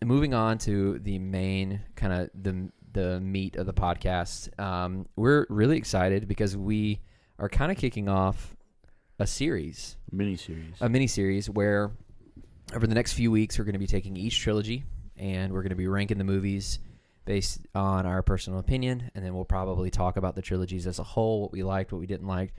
moving on to the main kind of the meat of the podcast, we're really excited because we are kind of kicking off a mini-series where over the next few weeks we're going to be taking each trilogy and we're going to be ranking the movies based on our personal opinion, and then we'll probably talk about the trilogies as a whole, what we liked, what we didn't like,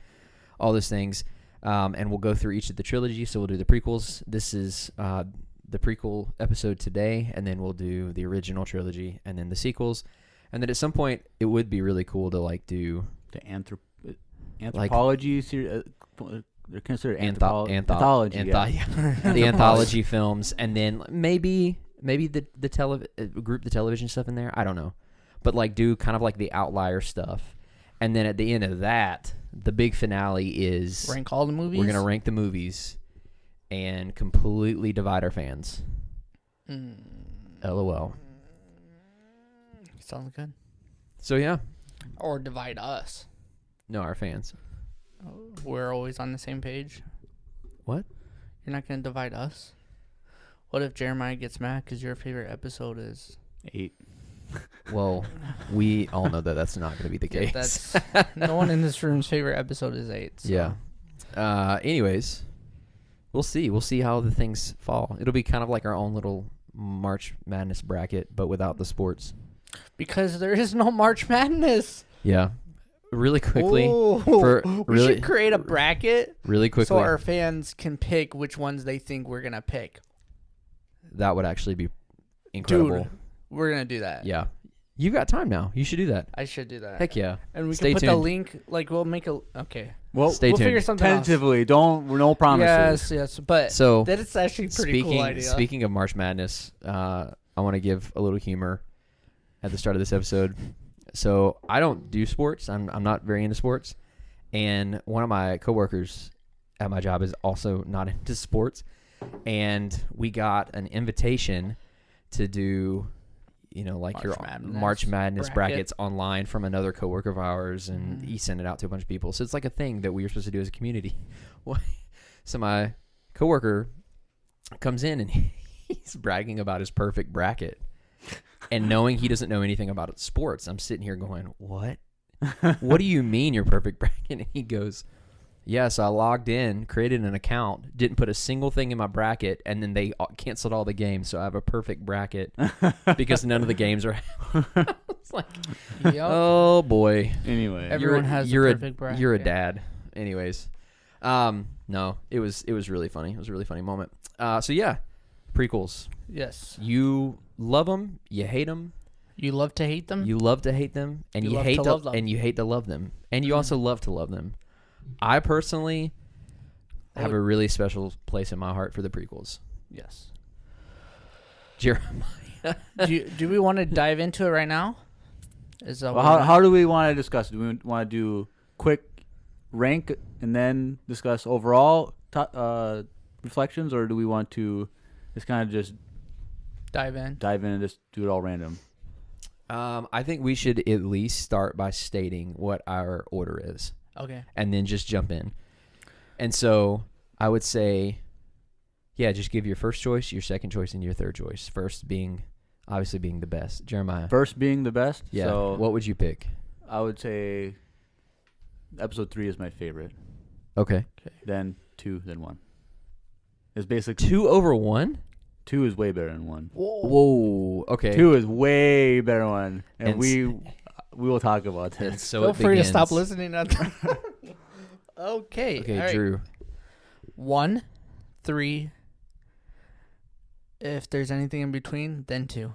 all those things, and we'll go through each of the trilogies. So we'll do the prequels. This is the prequel episode today, and then we'll do the original trilogy and then the sequels, and then at some point it would be really cool to like do the anthropology series. They're considered anthology. The anthology films, and then maybe group the television stuff in there. I don't know, but like do kind of like the outlier stuff, and then at the end of that, the big finale is rank all the movies. We're gonna rank the movies and completely divide our fans. LOL. Sounds good. So yeah, or divide us. No, our fans. We're always on the same page. What? You're not going to divide us? What if Jeremiah gets mad because your favorite episode is 8? Well, we all know that that's not going to be the case. That's no one in this room's favorite episode is 8. So. Yeah. Anyways, we'll see. We'll see how the things fall. It'll be kind of like our own little March Madness bracket, but without the sports. Because there is no March Madness. Yeah. Really quickly, we should create a bracket really quickly so our fans can pick which ones they think we're gonna pick. That would actually be incredible. Dude, we're gonna do that. Yeah, you got time now. You should do that. I should do that. Heck yeah! And we Stay can put tuned. the link. Like we'll make a okay. Well, stay we'll tuned. Figure something Tentatively, else. no promises. Yes, but so that is actually a pretty cool idea. Speaking of March Madness, I want to give a little humor at the start of this episode. So I don't do sports. I'm not very into sports. And one of my coworkers at my job is also not into sports. And we got an invitation to do, like March Madness brackets online from another coworker of ours. And he sent it out to a bunch of people. So it's like a thing that we were supposed to do as a community. So my coworker comes in and he's bragging about his perfect bracket. And knowing he doesn't know anything about sports, I'm sitting here going, what? What do you mean your perfect bracket? And he goes, yeah, so I logged in, created an account, didn't put a single thing in my bracket, and then they canceled all the games, so I have a perfect bracket because none of the games are. It's like, oh, boy. Anyway. Everyone has a perfect bracket. You're a dad. Anyways. No, it was really funny. It was a really funny moment. So, yeah, prequels. Yes. You love them, you hate them. You love to hate them. You love to hate them, and you hate to love them, and you hate to love them, and you also love to love them. I personally have a really special place in my heart for the prequels. Yes. Jeremiah, do we want to dive into it right now? How do we want to discuss? Do we want to do quick rank and then discuss overall reflections, or do we want to just kind of just dive in and just do it all random? I think we should at least start by stating what our order is. Okay. And then just jump in. And so I would say, yeah, just give your first choice, your second choice, and your third choice. First being, obviously, being the best. Jeremiah. First being the best? Yeah. So what would you pick? I would say episode 3 is my favorite. Okay. Then 2, then 1. It's basically 2 over 1? 2 is way better than 1. Whoa. Okay. 2 is way better than 1. And we will talk about this. So feel free to stop listening. Okay. Okay, right. Drew. 1, 3. If there's anything in between, then 2.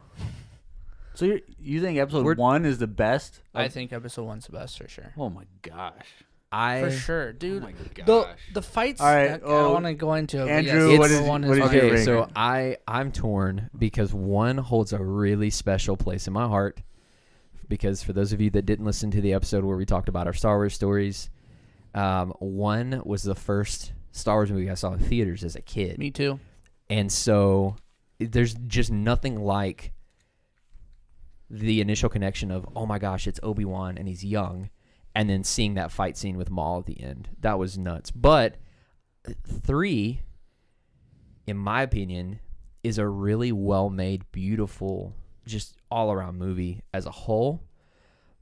So you think episode 1 is the best? I think episode 1's the best for sure. Oh my gosh. For sure, dude. Oh my gosh. The fights. All right. I don't want to go into it. Andrew, but yes, what is your Okay, ranking? so I'm torn because 1 holds a really special place in my heart. Because for those of you that didn't listen to the episode where we talked about our Star Wars stories, 1 was the first Star Wars movie I saw in theaters as a kid. Me too. And so there's just nothing like the initial connection of, oh my gosh, it's Obi-Wan and he's young. And then seeing that fight scene with Maul at the end. That was nuts. But 3, in my opinion, is a really well-made, beautiful, just all-around movie as a whole.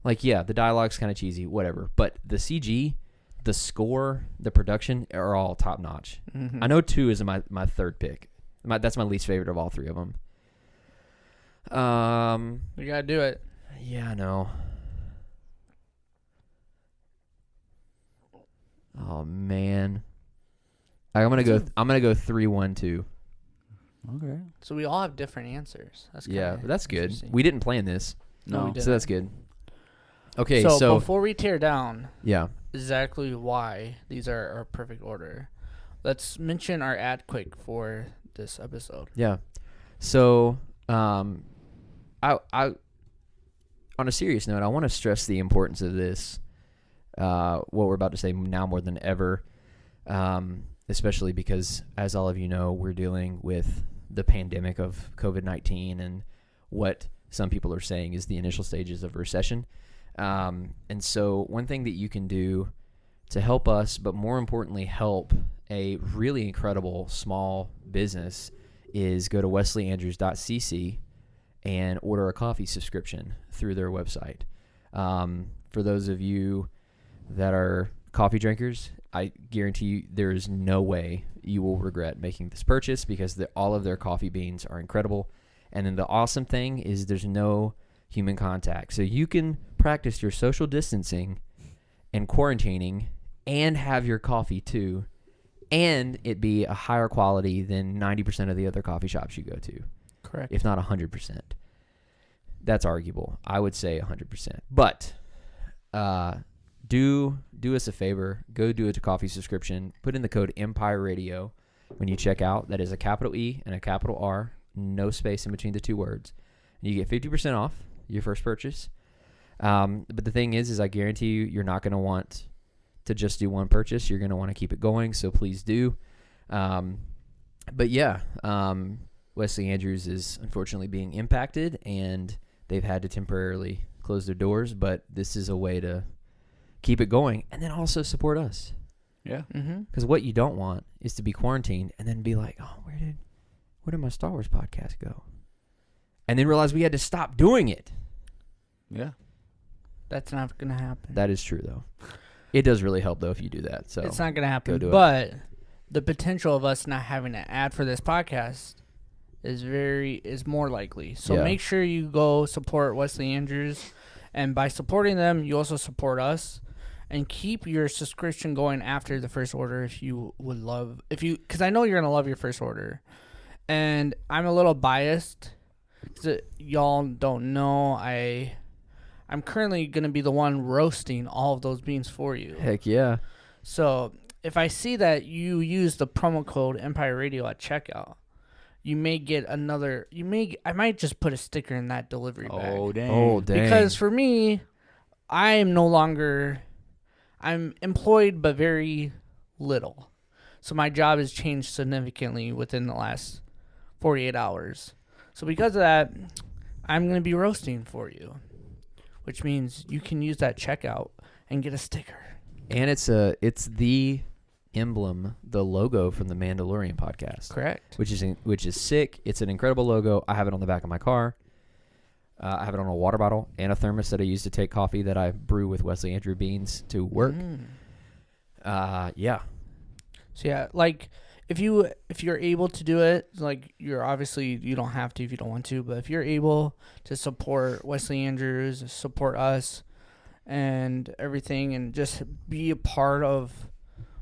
Like, yeah, the dialogue's kind of cheesy, whatever. But the CG, the score, the production are all top-notch. Mm-hmm. I know 2 is my third pick. That's my least favorite of all 3 of them. You gotta do it. Yeah, I know. Oh man, I'm gonna go 3-1-2. Okay. So we all have different answers. That's But that's good. interesting. We didn't plan this, No, we didn't. so that's good. Okay, so before we tear down yeah, exactly why these are our perfect order, let's mention our ad quick for this episode. yeah. So, I on a serious note, I want to stress the importance of this. What we're about to say now more than ever, especially because, as all of you know, we're dealing with the pandemic of COVID-19 and what some people are saying is the initial stages of recession. And so one thing that you can do to help us, but more importantly, help a really incredible small business is go to wesleyandrews.cc and order a coffee subscription through their website. For those of you that are coffee drinkers, I guarantee you there is no way you will regret making this purchase because all of their coffee beans are incredible. And then the awesome thing is there's no human contact. So you can practice your social distancing and quarantining and have your coffee too, and it be a higher quality than 90% of the other coffee shops you go to. Correct. If not 100%. That's arguable. I would say 100%. But do us a favor. Go do a coffee subscription. Put in the code Empire Radio when you check out. That is a capital E and a capital R. No space in between the two words. And you get 50% off your first purchase. But the thing is I guarantee you're not going to want to just do one purchase. You're going to want to keep it going. So please do. But yeah, Wesley Andrews is unfortunately being impacted, and they've had to temporarily close their doors. But this is a way to keep it going and then also support us. Yeah. Because what you don't want is to be quarantined and then be like, oh, where did my Star Wars podcast go? And then realize we had to stop doing it. Yeah. That's not going to happen. That is true, though. It does really help, though, if you do that. So it's not going to happen. go do it. But the potential of us not having an ad for this podcast is more likely. So Yeah. make sure you go support Wesley Andrews, and by supporting them, you also support us. And keep your subscription going after the first order if you would love, because I know you're gonna love your first order. And I'm a little biased, because y'all don't know, I'm currently gonna be the one roasting all of those beans for you. Heck yeah. So if I see that you use the promo code Empire Radio at checkout, you may get another. I might just put a sticker in that delivery bag. Oh dang. Oh, dang. Because for me, I'm employed but very little. So my job has changed significantly within the last 48 hours. So because of that, I'm going to be roasting for you, which means you can use that checkout and get a sticker. And it's the emblem, the logo from the Mandalorian podcast. Correct. Which is sick. It's an incredible logo. I have it on the back of my car. I have it on a water bottle and a thermos that I use to take coffee that I brew with Wesley Andrew beans to work. Yeah. So yeah, like if you're able to do it, like you don't have to if you don't want to, but if you're able to support Wesley Andrews, support us and everything, and just be a part of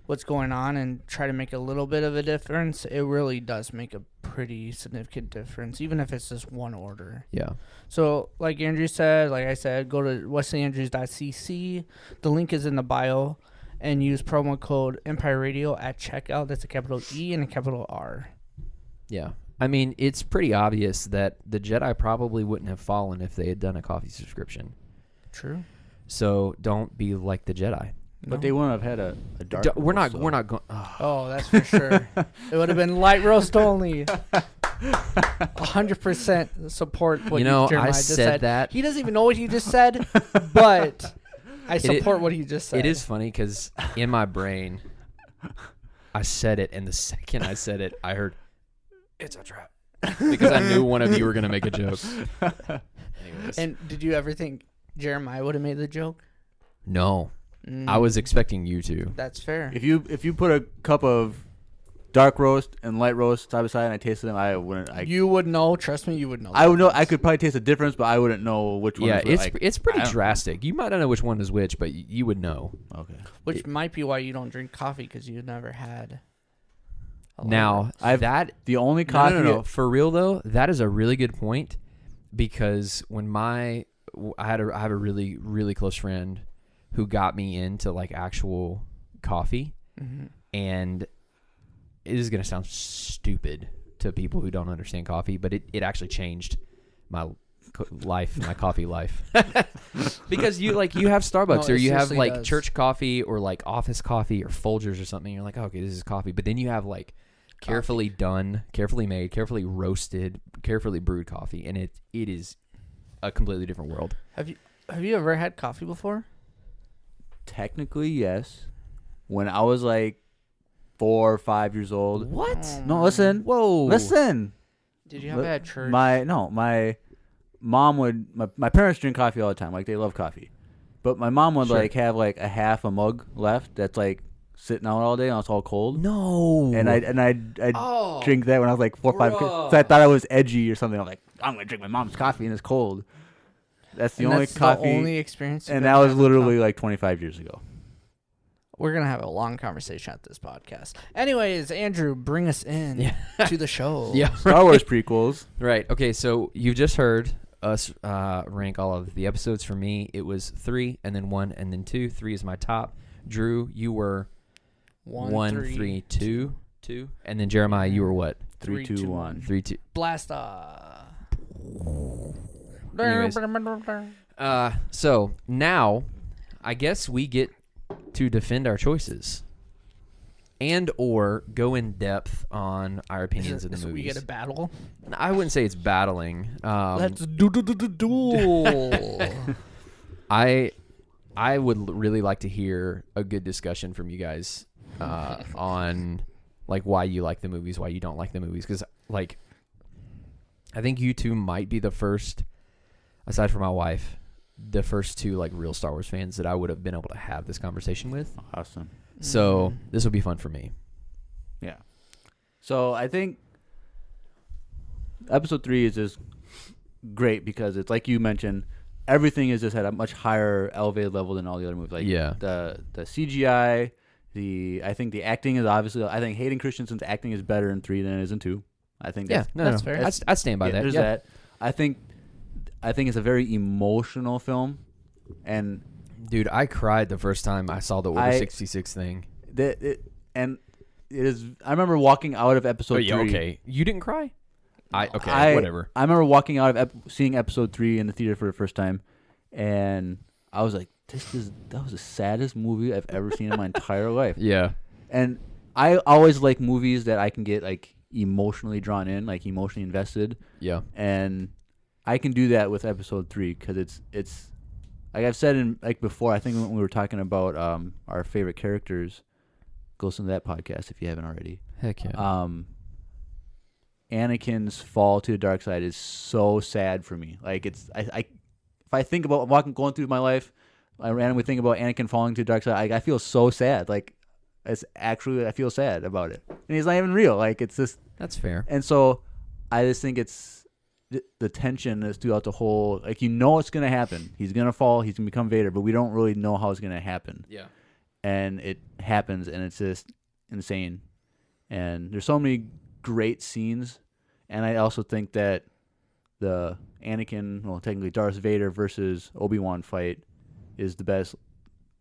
what's going on and try to make a little bit of a difference, it really does make a pretty significant difference, even if it's just one order. Yeah. So like Andrew said, like I said, go to wesleyandrews.cc. The link is in the bio, and use promo code Empire Radio at checkout. That's a capital E and a capital R. Yeah. I mean, it's pretty obvious that the Jedi probably wouldn't have fallen if they had done a coffee subscription. True. So don't be like the Jedi. But they wouldn't have had a dark. We're not so. going. Oh, that's for sure. It would have been light roast only. 100% support what Jeremiah just said. That. He doesn't even know what he just said, but I support what he just said. It is funny because in my brain, I said it, and the second I said it, I heard, "It's a trap." because I knew one of you were gonna make a joke. Anyways. And did you ever think Jeremiah would have made the joke? No, I was expecting you to. That's fair. If you put a cup of dark roast and light roast side by side and I tasted them, I wouldn't. You would know. Trust me, you would know. I would know. I could probably taste the difference, but I wouldn't know which one. Yeah, is it's pretty drastic. You might not know which one is which, but you would know. Okay. Which might be why you don't drink coffee, because you've never had. Now the only coffee. No. For real though, that is a really good point, because when I have a really really close friend who got me into like actual coffee, and it is going to sound stupid to people who don't understand coffee, but it actually changed my life, my coffee life. Because you have Starbucks, or you have like church coffee, or like office coffee, or Folgers or something. You're like, oh, okay, this is coffee. But then you have like carefully done, carefully made, carefully roasted, carefully brewed coffee, and it is a completely different world. Have you ever had coffee before? Technically, yes. When I was like 4 or 5 years old. What? No, listen. Whoa. Listen. Did you have it at church? My mom would. My parents drink coffee all the time. Like, they love coffee. But my mom would like have like a half a mug left that's like sitting out all day and it's all cold. No. And I'd drink that when I was like 4 or 5. So I thought I was edgy or something. I'm like, I'm gonna drink my mom's coffee and it's cold. That's the only coffee. The only experience. And that was literally like 25 years ago. We're going to have a long conversation at this podcast. Anyways, Andrew, bring us in to the show. Yeah. Star Wars prequels. Right. Okay, so you've just heard us rank all of the episodes. For me, it was 3, and then 1, and then 2. 3 is my top. Drew, you were 1, 3, 2. And then Jeremiah, you were what? 3, 2, 1. 3, 2. Blast off. Anyways, so now I guess we get to defend our choices and or go in depth on our opinions of the movies. We get a battle? I wouldn't say it's battling. Let's do duel. I would really like to hear a good discussion from you guys on like why you like the movies, why you don't like the movies, because like I think you two might be the first, aside from my wife, the first two like real Star Wars fans that I would have been able to have this conversation with. Awesome. So this will be fun for me. Yeah. So I think episode 3 is just great because it's like you mentioned, everything is just at a much higher elevated level than all the other movies. Like the CGI, I think the acting is obviously. I think Hayden Christensen's acting is better in 3 than it is in 2. I think that's fair. I'd stand by that. There's that. I think it's a very emotional film, and dude, I cried the first time I saw the Order 66 thing. And it is. I remember walking out of episode 3. Okay, you didn't cry. Whatever. I remember walking out of seeing episode 3 in the theater for the first time, and I was like, that was the saddest movie I've ever seen in my entire life. Yeah. And I always like movies that I can get like emotionally drawn in, like emotionally invested. Yeah. And I can do that with episode 3 because it's like I've said in like before. I think when we were talking about our favorite characters, go listen to that podcast if you haven't already. Heck yeah. Anakin's fall to the dark side is so sad for me. Like if I think about going through my life, I randomly think about Anakin falling to the dark side. I feel so sad. Like I feel sad about it, and he's not even real. Like it's just that's fair. And so I just think it's the tension is throughout the whole. Like it's gonna happen. He's gonna fall. He's gonna become Vader, but we don't really know how it's gonna happen. Yeah. And it happens, and it's just insane. And there's so many great scenes, and I also think that the Anakin, well, technically Darth Vader versus Obi-Wan fight is the best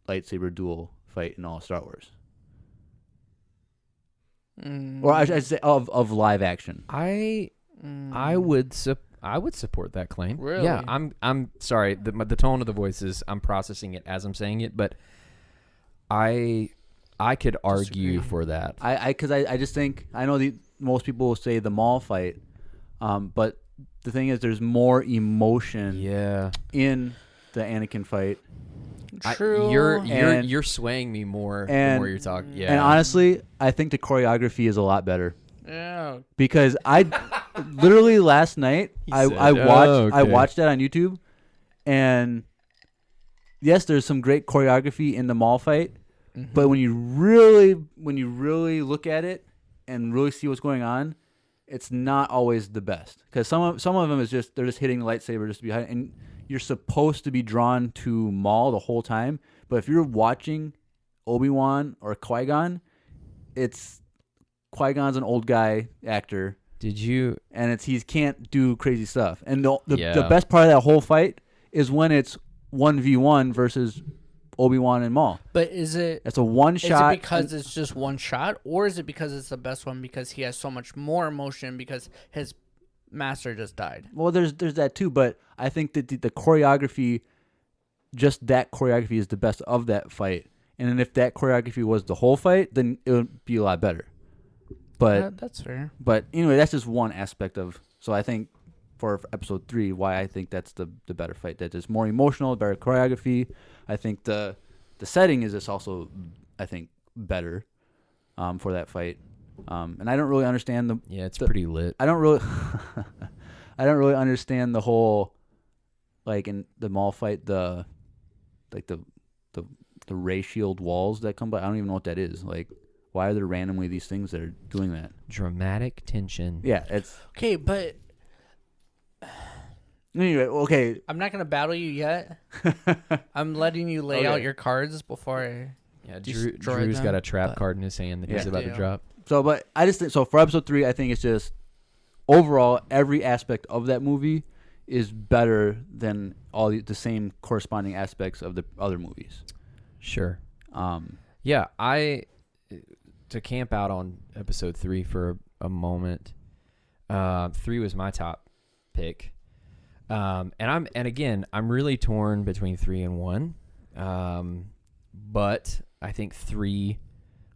lightsaber duel fight in all Star Wars. Or I should say of live action. I would support that claim. Really? Yeah. I'm sorry. The tone of the voice is I'm processing it as I'm saying it, but I could argue for that. Because I just think I know most people will say the Maul fight, but the thing is there's more emotion. Yeah. In the Anakin fight. True. You're swaying me more the more you're talking. Yeah. And honestly, I think the choreography is a lot better. Yeah. Because literally last night I watched that on YouTube, and yes, there's some great choreography in the Maul fight, but when you really look at it and really see what's going on, it's not always the best, because some of them is just they're just hitting the lightsaber just to be high, and you're supposed to be drawn to Maul the whole time. But if you're watching Obi-Wan or Qui-Gon, it's Qui-Gon's an old guy actor. And he can't do crazy stuff. And the best part of that whole fight is when it's 1v1 versus Obi-Wan and Maul. But it's a one shot? Is it because it's just one shot, or is it because it's the best one because he has so much more emotion because his master just died? Well, there's that too, but I think that the choreography, just that choreography is the best of that fight. And then if that choreography was the whole fight, then it would be a lot better. But that's fair. But anyway, that's just one aspect of. So I think for episode 3, why I think that's the better fight. That is more emotional, better choreography. I think the setting is just also, I think, better for that fight. And I don't really understand the. Yeah, it's pretty lit. I don't really understand the whole, like in the Maul fight, the ray shield walls that come by. I don't even know what that is. Like, why are there randomly these things that are doing that? Dramatic tension. Yeah, it's okay, but anyway. Okay, I'm not gonna battle you yet. I'm letting you lay out your cards before I. Yeah, Drew's got a trap card in his hand that he's about to drop. So, but I just think so. For episode 3, I think it's just overall every aspect of that movie is better than all the same corresponding aspects of the other movies. Sure. Yeah, to camp out on episode 3 for a moment. 3 was my top pick, and I'm really torn between 3 and 1, but I think 3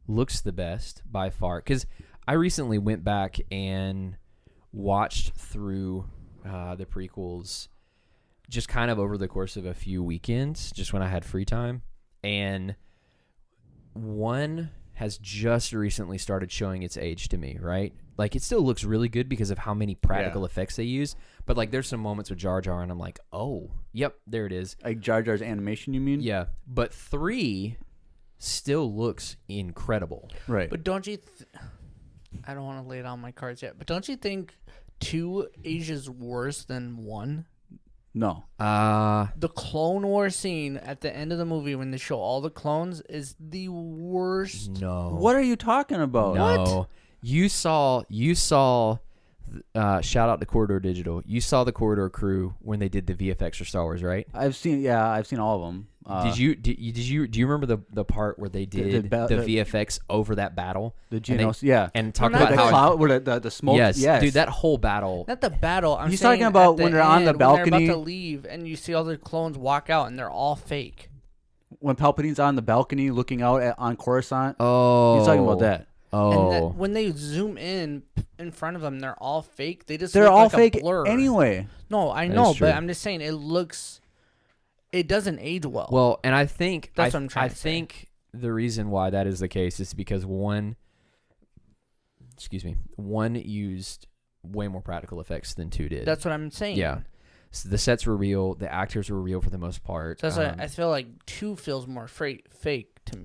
looks the best by far, because I recently went back and watched through the prequels just kind of over the course of a few weekends, just when I had free time, and 1 has just recently started showing its age to me, right? Like, it still looks really good because of how many practical effects they use, but like there's some moments with Jar Jar and I'm like, oh, yep, there it is. Like Jar Jar's animation, you mean? Yeah, but 3 still looks incredible. Right. But don't you I don't want to lay down my cards yet, but don't you think 2 ages worse than 1? No. The Clone War scene at the end of the movie when they show all the clones is the worst. No. What are you talking about? No. What? You saw shout out to Corridor Digital. You saw the Corridor crew when they did the VFX for Star Wars, right? I've seen all of them. Do you remember the part where they did the VFX over that battle? The Geonos, and talk about how cloud, where the smoke. Yes, dude, that whole battle. Not the battle. He's talking about when they're on the balcony, when they're about to leave, and you see all the clones walk out, and they're all fake. When Palpatine's on the balcony looking out on Coruscant. Oh, he's talking about that. Oh, and when they zoom in front of them, they're all fake. They're look all like fake a blur. anyway. No, I know, but I'm just saying it doesn't age well. Well, and I think that's what I'm trying to say. I think the reason why that is the case is because one used way more practical effects than 2 did. That's what I'm saying. Yeah. So the sets were real. The actors were real for the most part. So that's why I feel like 2 feels more fake to me.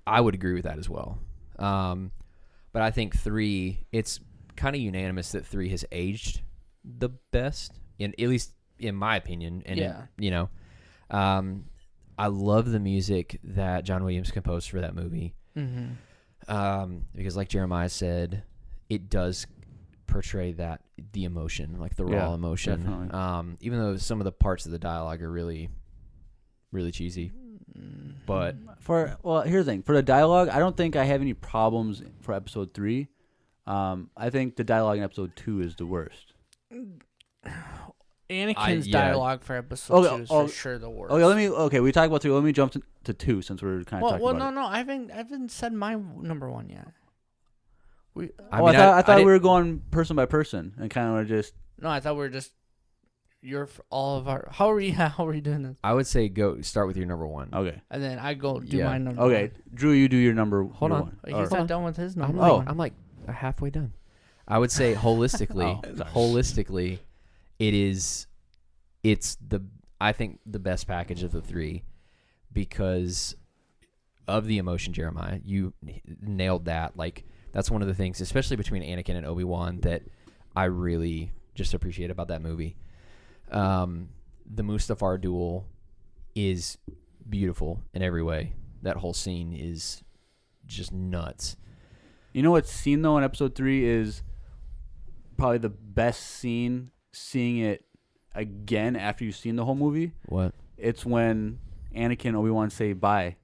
I would agree with that as well. But I think 3, it's kind of unanimous that 3 has aged the best, at least in my opinion. And I love the music that John Williams composed for that movie. Mm-hmm. Because like Jeremiah said, it does portray the emotion, like the raw emotion. Definitely. Even though some of the parts of the dialogue are really, really cheesy. But here's the thing. For the dialogue, I don't think I have any problems for episode 3. I think the dialogue in episode 2 is the worst. Anakin's dialogue for episode 2 is for sure the worst. We talked about 3. Let me jump to 2 since we're kind of talking about it. No, I haven't said my number 1 yet. I thought we were going person by person and kind of just. No, I thought we were just. All of our. How are we doing this? I would say go start with your number 1. Okay. And then I go do my number. Okay, 1. Drew, you do your number. Hold on. He's not done with his number. I'm like halfway done. I would say holistically, Oh, sorry. it's I think the best package of the three because of the emotion, Jeremiah. You nailed that. Like, that's one of the things, especially between Anakin and Obi-Wan, that I really just appreciate about that movie. The Mustafar Duel is beautiful in every way. That whole scene is just nuts. You know what's seen though in episode 3 is probably the best scene. Seeing it again after you've seen the whole movie. What? It's when Anakin and Obi-Wan say bye.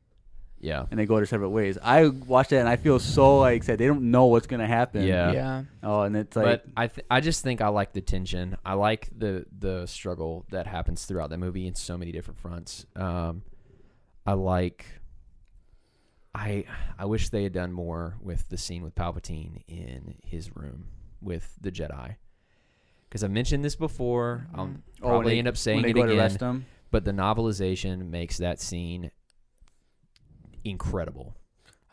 Yeah. And they go their separate ways. I watched that and I feel so like said they don't know what's gonna happen. Yeah. Yeah. Oh, and it's like, but I just think I like the tension. I like the struggle that happens throughout that movie in so many different fronts. I wish they had done more with the scene with Palpatine in his room with the Jedi. Because I mentioned this before. I'll probably end up saying it again. But the novelization makes that scene incredible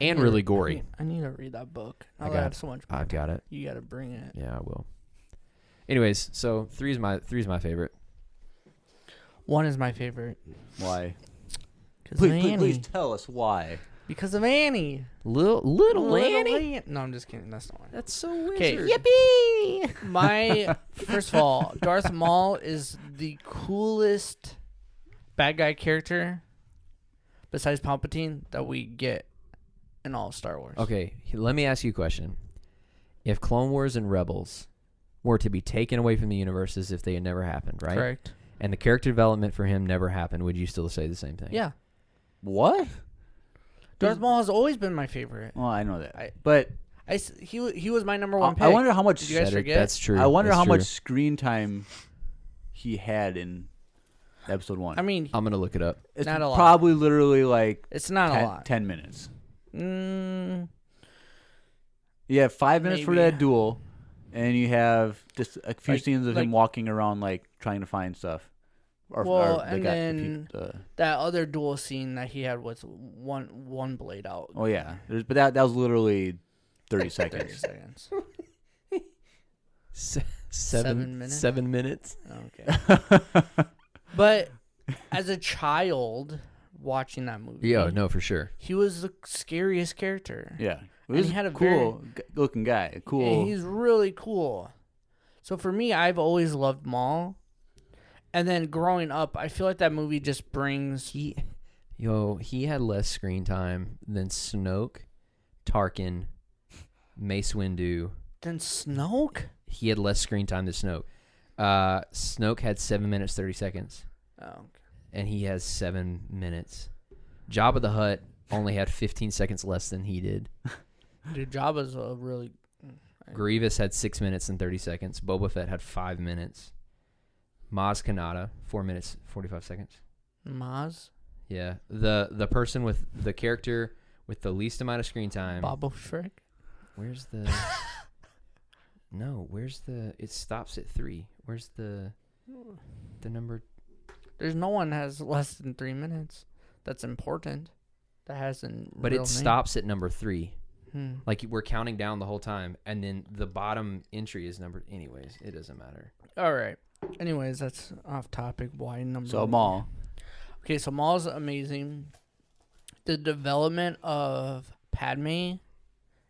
and really gory. I need to read that book. I got so much. I've got it. You got to bring it. Yeah, I will. Anyways, so three's my favorite. 1 is my favorite. why? Please tell us why. Because of Annie. Little Annie. No, I'm just kidding. That's not why. That's so Okay, wizard. Yippee! First of all, Darth Maul is the coolest bad guy character besides Palpatine that we get in all of Star Wars. Okay, let me ask you a question. If Clone Wars and Rebels were to be taken away from the universe as if they had never happened, right? Correct. And the character development for him never happened, would you still say the same thing? Yeah. What? Darth Maul has always been my favorite. Well, I know that. But He was my number one pick. I wonder how much. Did you guys forget? That's true. I wonder That's how true. much screen time he had in episode 1. I mean, I'm gonna look it up. it's not a lot. probably literally like it's not a lot. 10 minutes. Mm, You have 5 minutes for Maybe. that duel, and you have just a few Like- scenes of him like- walking around, like trying to find stuff. Well, they and got then that other duel scene that he had with one blade out. oh yeah, but that was literally 30 30 seconds. seconds. 7 minutes? 7 minutes. Okay. But as a child watching that movie, Yeah, no, for sure. he was the scariest character. Yeah, And he he had a cool looking guy. Cool. And he's really cool. So for me, I've always loved Maul. And then growing up, I feel like that movie just brings He had less screen time than Snoke, Tarkin, Mace Windu. Then Snoke. He had less screen time than Snoke. Snoke had 7 minutes 30 seconds, Oh, okay. and he has 7 minutes. Jabba the Hutt only had 15 seconds less than he did. Dude, Jabba's a really. Grievous had 6 minutes and 30 seconds. Boba Fett had 5 minutes. Maz Kanata 4 minutes 45 seconds. Maz. Yeah, the person with the character with the least amount of screen time. Boba Frick. Where's the? No, where's the? It stops at 3. Where's the number? There's no one has less than 3 minutes. That's important. That hasn't. But it stops at number 3. Like we're counting down the whole time, and then the bottom entry is number. Anyways, it doesn't matter. All right. Anyways, that's off topic. Why number? So Maul. Okay, so Maul's amazing. The development of Padme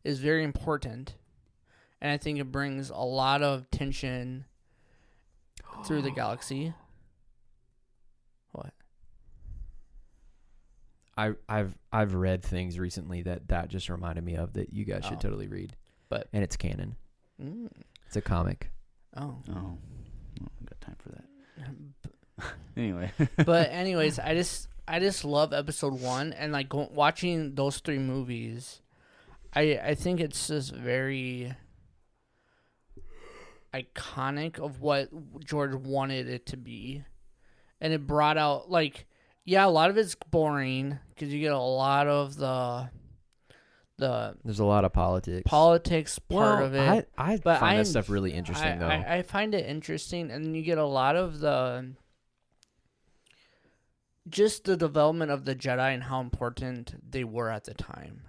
is very important, and I think it brings a lot of tension through the galaxy. What? I've read things recently that just reminded me of that you guys should Oh. totally read, But and it's canon. mm, It's a comic. oh, Oh, I got time for that. Anyway. but anyways, I just love episode 1 and like watching those 3 movies. I think it's just very iconic of what George wanted it to be, and it brought out like a lot of it's boring because you get a lot of the There's a lot of politics. part of it. I But find I that stuff really interesting, though. I find it interesting, and then you get a lot of just the development of the Jedi and how important they were at the time.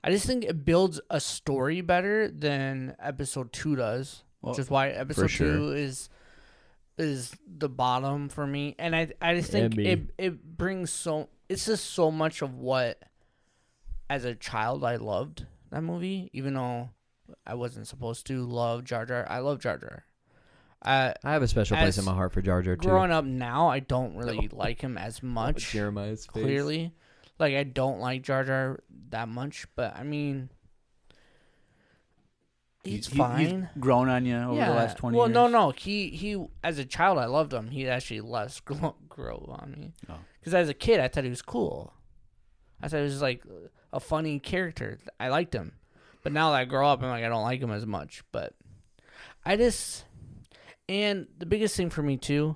I just think it builds a story better than episode 2 does, which is why episode 2 is the bottom for me. And I just think it brings it's just so much of what as a child I loved that movie, even though I wasn't supposed to love Jar Jar. I love Jar Jar. I have a special place in my heart for Jar Jar too. Growing up now, I don't really like him as much. Jeremiah's face. Clearly, like I don't like Jar Jar that much, but I mean, he's fine. He's grown on you over the last 20 years. Well, no. He as a child, I loved him. He actually less grow on me. Because as a kid, I thought he was cool. I thought he was like a funny character. I liked him. But now that I grow up, I'm like, I don't like him as much. But and the biggest thing for me too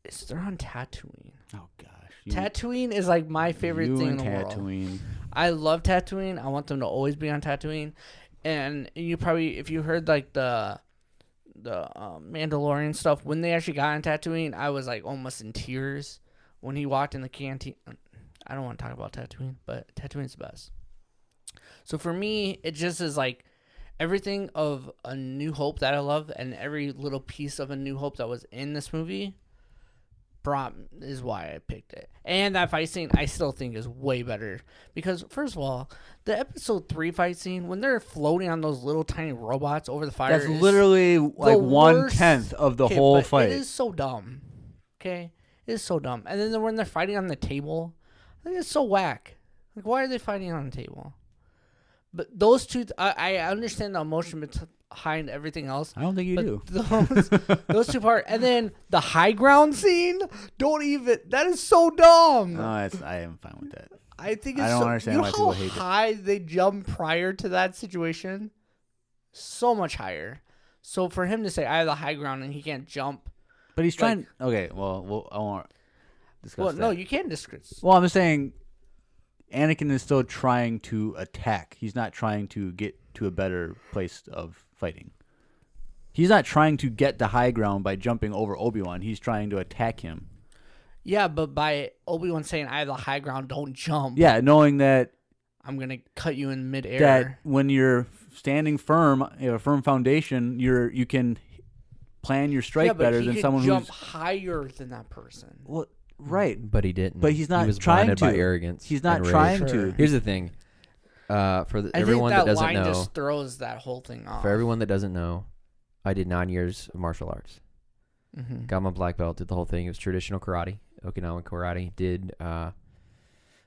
is they're on Tatooine. Oh gosh, Tatooine is like my favorite thing in the world. I love Tatooine. I want them to always be on Tatooine. And you probably, if you heard like the Mandalorian stuff, when they actually got on Tatooine, I was like almost in tears when he walked in the canteen. I don't want to talk about Tatooine, but Tatooine's the best. So for me, it just is like everything of A New Hope that I love, and every little piece of A New Hope that was in this movie is why I picked it. And that fight scene I still think is way better because, first of all, the episode 3 fight scene when they're floating on those little tiny robots over the fire, that's literally like 1/10 of the whole fight. It is so dumb. Okay, it is so dumb. And then when they're fighting on the table, I think it's so whack. Like, why are they fighting on the table? But those two, I understand the emotion behind everything else. I don't think you do. Those two parts. And then the high ground scene, that is so dumb. No, I am fine with that. I think it's I don't understand why people hate it. how high they jump prior to that situation? So much higher. So for him to say, I have the high ground and he can't jump. But he's trying. Okay, well, I won't discuss that. No, you can discuss. Well, I'm just saying Anakin is still trying to attack. He's not trying to get to a better place of fighting. He's not trying to get the high ground by jumping over Obi-Wan. He's trying to attack him. Yeah, but by Obi-Wan saying, I have the high ground, don't jump. Yeah, knowing that I'm going to cut you in midair. That when you're standing firm, you have a firm foundation, you can plan your strike better than someone who's... jump higher than that person. Well, right. But he didn't. But he's not he was trying blinded to. by arrogance. He's not trying to. Here's the thing. Everyone that doesn't know, just throws that whole thing off. For everyone that doesn't know, I did 9 years of martial arts. Mm-hmm. Got my black belt. Did the whole thing. It was traditional karate, Okinawan karate. Did a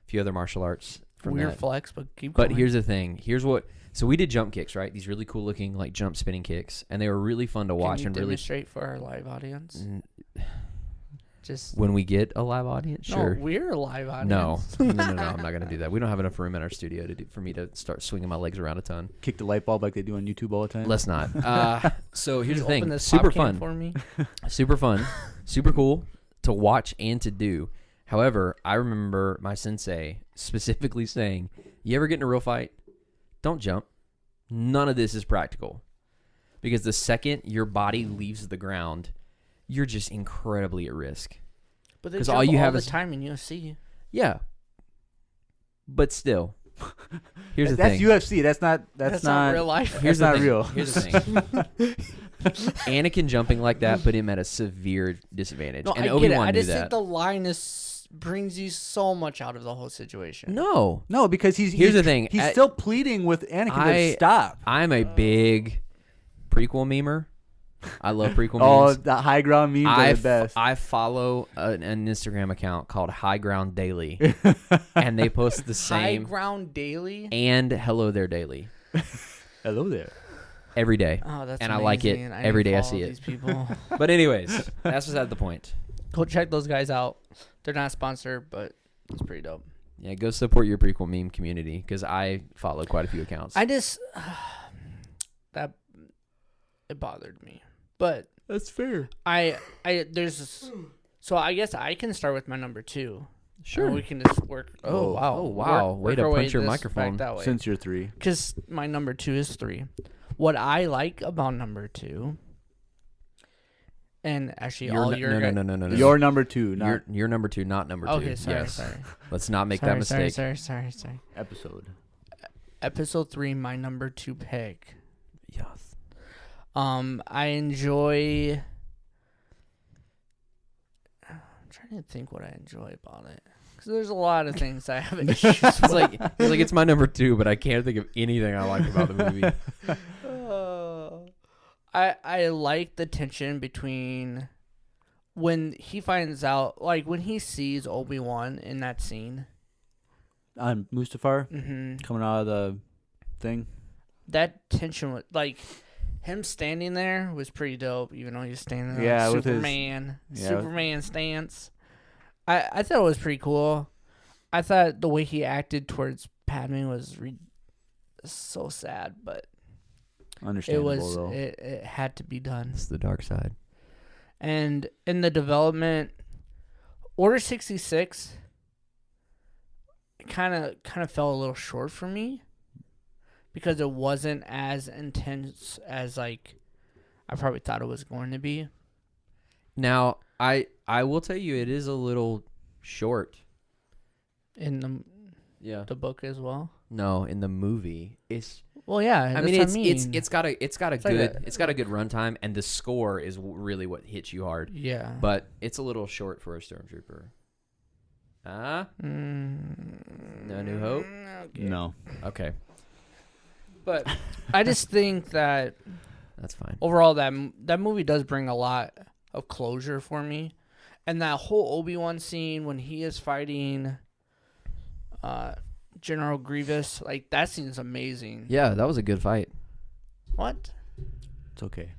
few other martial arts. From Weird that. flex, but keep going. But here's the thing. So we did jump kicks, right? These really cool looking like jump spinning kicks, and they were really fun to watch. Can you and really demonstrate for our live audience. Just when we get a live audience, sure. No, we're a live audience. No, I'm not gonna do that. We don't have enough room in our studio for me to start swinging my legs around a ton. Kick the light bulb like they do on YouTube all the time. Let's not. So here's the thing. This Super pop can fun for me. Super fun, super cool to watch and to do. However, I remember my sensei specifically saying, "You ever get in a real fight? Don't jump. None of this is practical, because the second your body leaves the ground, you're just incredibly at risk." But they jump all you have the is time in UFC. Yeah, but still, here's the that's thing. UFC. That's not real life. Here's not thing. real. Here's the thing. Anakin jumping like that put him at a severe disadvantage, No, and I get Obi-Wan it. I knew just that. think the line brings you so much out of the whole situation. No, because here's the thing. He's still pleading with Anakin to stop. I'm a big prequel memer. I love prequel memes. Oh, the high ground memes are the best. I follow an Instagram account called High Ground Daily, and they post the same High Ground Daily and Hello There Daily Hello there. every day. Oh, that's and amazing. I like it every day I see These it. people. But anyways, that's beside the point. Go check those guys out. They're not sponsored, but it's pretty dope. Yeah, go support your prequel meme community because I follow quite a few accounts. I just that it bothered me, but That's fair. So I guess I can start with my number 2. Sure. And we can just work. Oh wow! Oh wow! Way to punch your microphone. Since you're 3. Because my number 2 is 3. What I like about number 2, and actually No. Your number 2, not You're number 2, not number 2. Okay, sorry, yes. sorry. Let's not make that mistake. Sorry. episode. Episode 3, my number 2 pick. Yes. I enjoy. I'm trying to think what I enjoy about it, because there's a lot of things I have issues with. It's my number 2, but I can't think of anything I like about the movie. I like the tension between when he finds out, like when he sees Obi-Wan in that scene. On Mustafar Mm-hmm. coming out of the thing. That tension was like him standing there was pretty dope, even though he was standing there Yeah, like with his- Superman stance. I thought it was pretty cool. I thought the way he acted towards Padme was so sad, but Understandable, though. it had to be done. It's the dark side. And in the development, Order 66 kind of fell a little short for me because it wasn't as intense as like I probably thought it was going to be. Now, I will tell you, it is a little short. In Yeah. the book as well. No, in the movie, it's. Well, yeah. I that's mean, what it's got a good like it's got a good runtime, and the score is really what hits you hard. yeah. But it's a little short for a stormtrooper. No New Hope. Okay. No. Okay, But I just think that that's fine. overall that movie does bring a lot of closure for me, and that whole Obi-Wan scene when he is fighting General Grievous, like that scene is amazing. Yeah, that was a good fight. What? It's okay.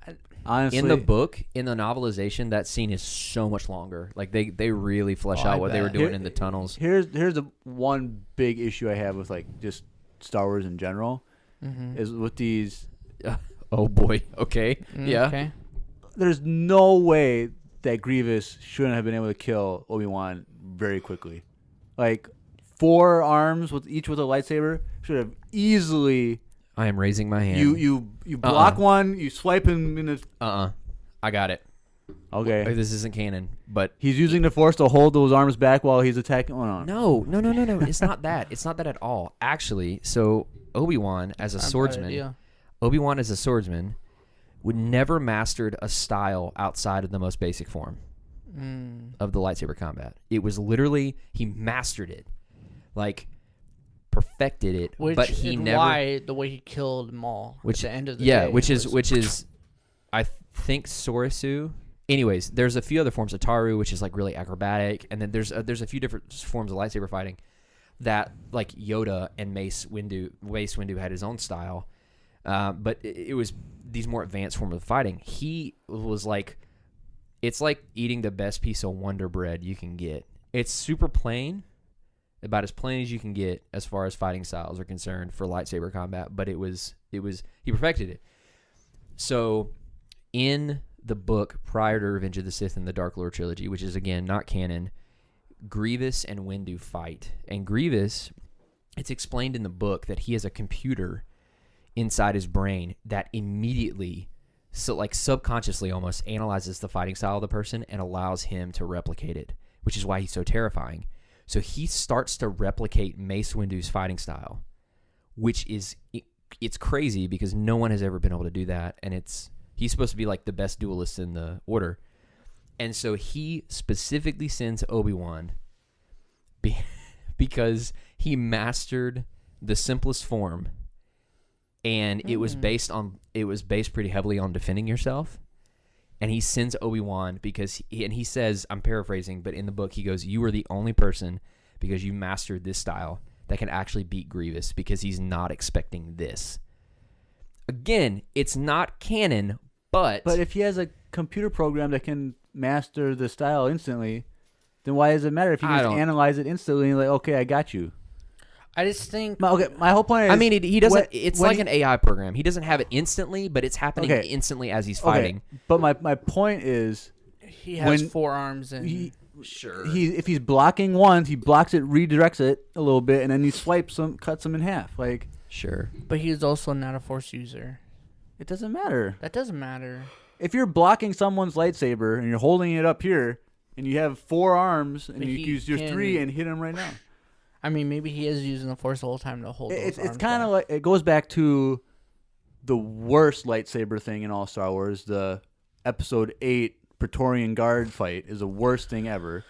I- Honestly, In the book, in the novelization, that scene is so much longer. Like they really flesh Oh, I out what they were bet. doing in the tunnels. here's the one big issue I have with like just Star Wars in general Mm-hmm. is with these. Oh boy. Okay. Yeah. Okay. There's no way that Grievous shouldn't have been able to kill Obi-Wan very quickly. Like 4 arms with each with a lightsaber should have easily. I am raising my hand. You block one, you swipe him in the. I got it. Okay. This isn't canon, but He's using the Force to hold those arms back while he's attacking. Oh, no. no. It's not that. It's not that at all. Actually, so Obi-Wan as a swordsman, would never mastered a style outside of the most basic form of the lightsaber combat. It was literally he mastered it, like perfected it, but he never. Why the way he killed Maul at the end of the day which is, I think Sorisu. Anyways, there's a few other forms of Taru, which is like really acrobatic, and then there's a few different forms of lightsaber fighting that like Yoda and Mace Windu had his own style, but it was these more advanced forms of fighting. He was like, it's like eating the best piece of Wonder Bread you can get. It's super plain, about as plain as you can get as far as fighting styles are concerned for lightsaber combat, but it was he perfected it. So in the book prior to Revenge of the Sith and the Dark Lord trilogy, which is again not canon, Grievous and Windu fight. And Grievous, it's explained in the book that he has a computer inside his brain that immediately, so like subconsciously almost, analyzes the fighting style of the person and allows him to replicate it, which is why he's so terrifying. So he starts to replicate Mace Windu's fighting style, which is, it's crazy because no one has ever been able to do that, and he's supposed to be like the best duelist in the order. And so he specifically sends Obi-Wan because he mastered the simplest form, and it was based pretty heavily on defending yourself. And he sends Obi-Wan because he says, I'm paraphrasing, but in the book he goes, "You are the only person, because you mastered this style, that can actually beat Grievous, because he's not expecting this." Again, it's not canon, but if he has a computer program that can master the style instantly, then why does it matter if you just analyze it instantly and like, okay, I got you? I just think. My whole point is, I mean, he doesn't. It's like he, an AI program. He doesn't have it instantly, but it's happening instantly as he's fighting. Okay, but my point is, he has 4 arms and Sure. If he's blocking one, he blocks it, redirects it a little bit, and then he swipes them, cuts them in half. Like, sure. But he's also not a Force user. It doesn't matter. That doesn't matter. If you're blocking someone's lightsaber and you're holding it up here, and you have 4 arms, and But you use your 3 and hit him right now. I mean, maybe he is using the Force the whole time to hold. It's arms kind of back. like it goes back to the worst lightsaber thing in all Star Wars. The Episode 8 Praetorian Guard fight is the worst thing ever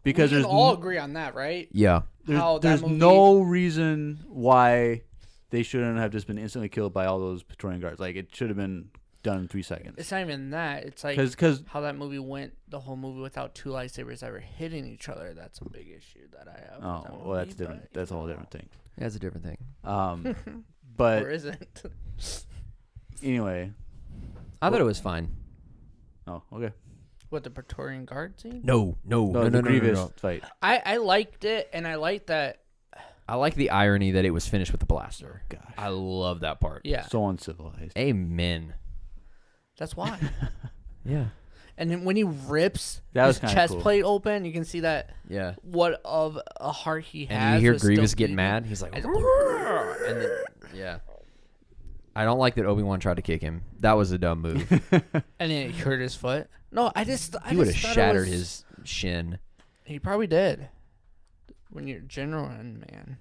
because we can there's all agree on that, right? Yeah. How that there's movie- no reason why they shouldn't have just been instantly killed by all those Praetorian Guards. Like it should have been done in 3 seconds. It's not even that. It's like Because how that movie went the whole movie without two lightsabers ever hitting each other. That's a big issue that I have. with that well, movie, that's different. but, That's a you whole know. different thing. That's a different thing. Or But is it? anyway, I thought it was fine. oh okay. What, the Praetorian Guard scene? No. The Grievous fight. I liked it, and I liked that. I like the irony that it was finished with the blaster. Gosh, I love that part. Yeah, so uncivilized. Amen. that's why. Yeah. And then when he rips That was his kinda chest cool. plate open, you can see that Yeah. what of a heart he has. And you hear was still Grievous get beating. mad. He's like, I- and then, yeah. I don't like that Obi-Wan tried to kick him. That was a dumb move. And then he hurt his foot. No, I He just would have thought it shattered was- his shin. He probably did. When you're general and man.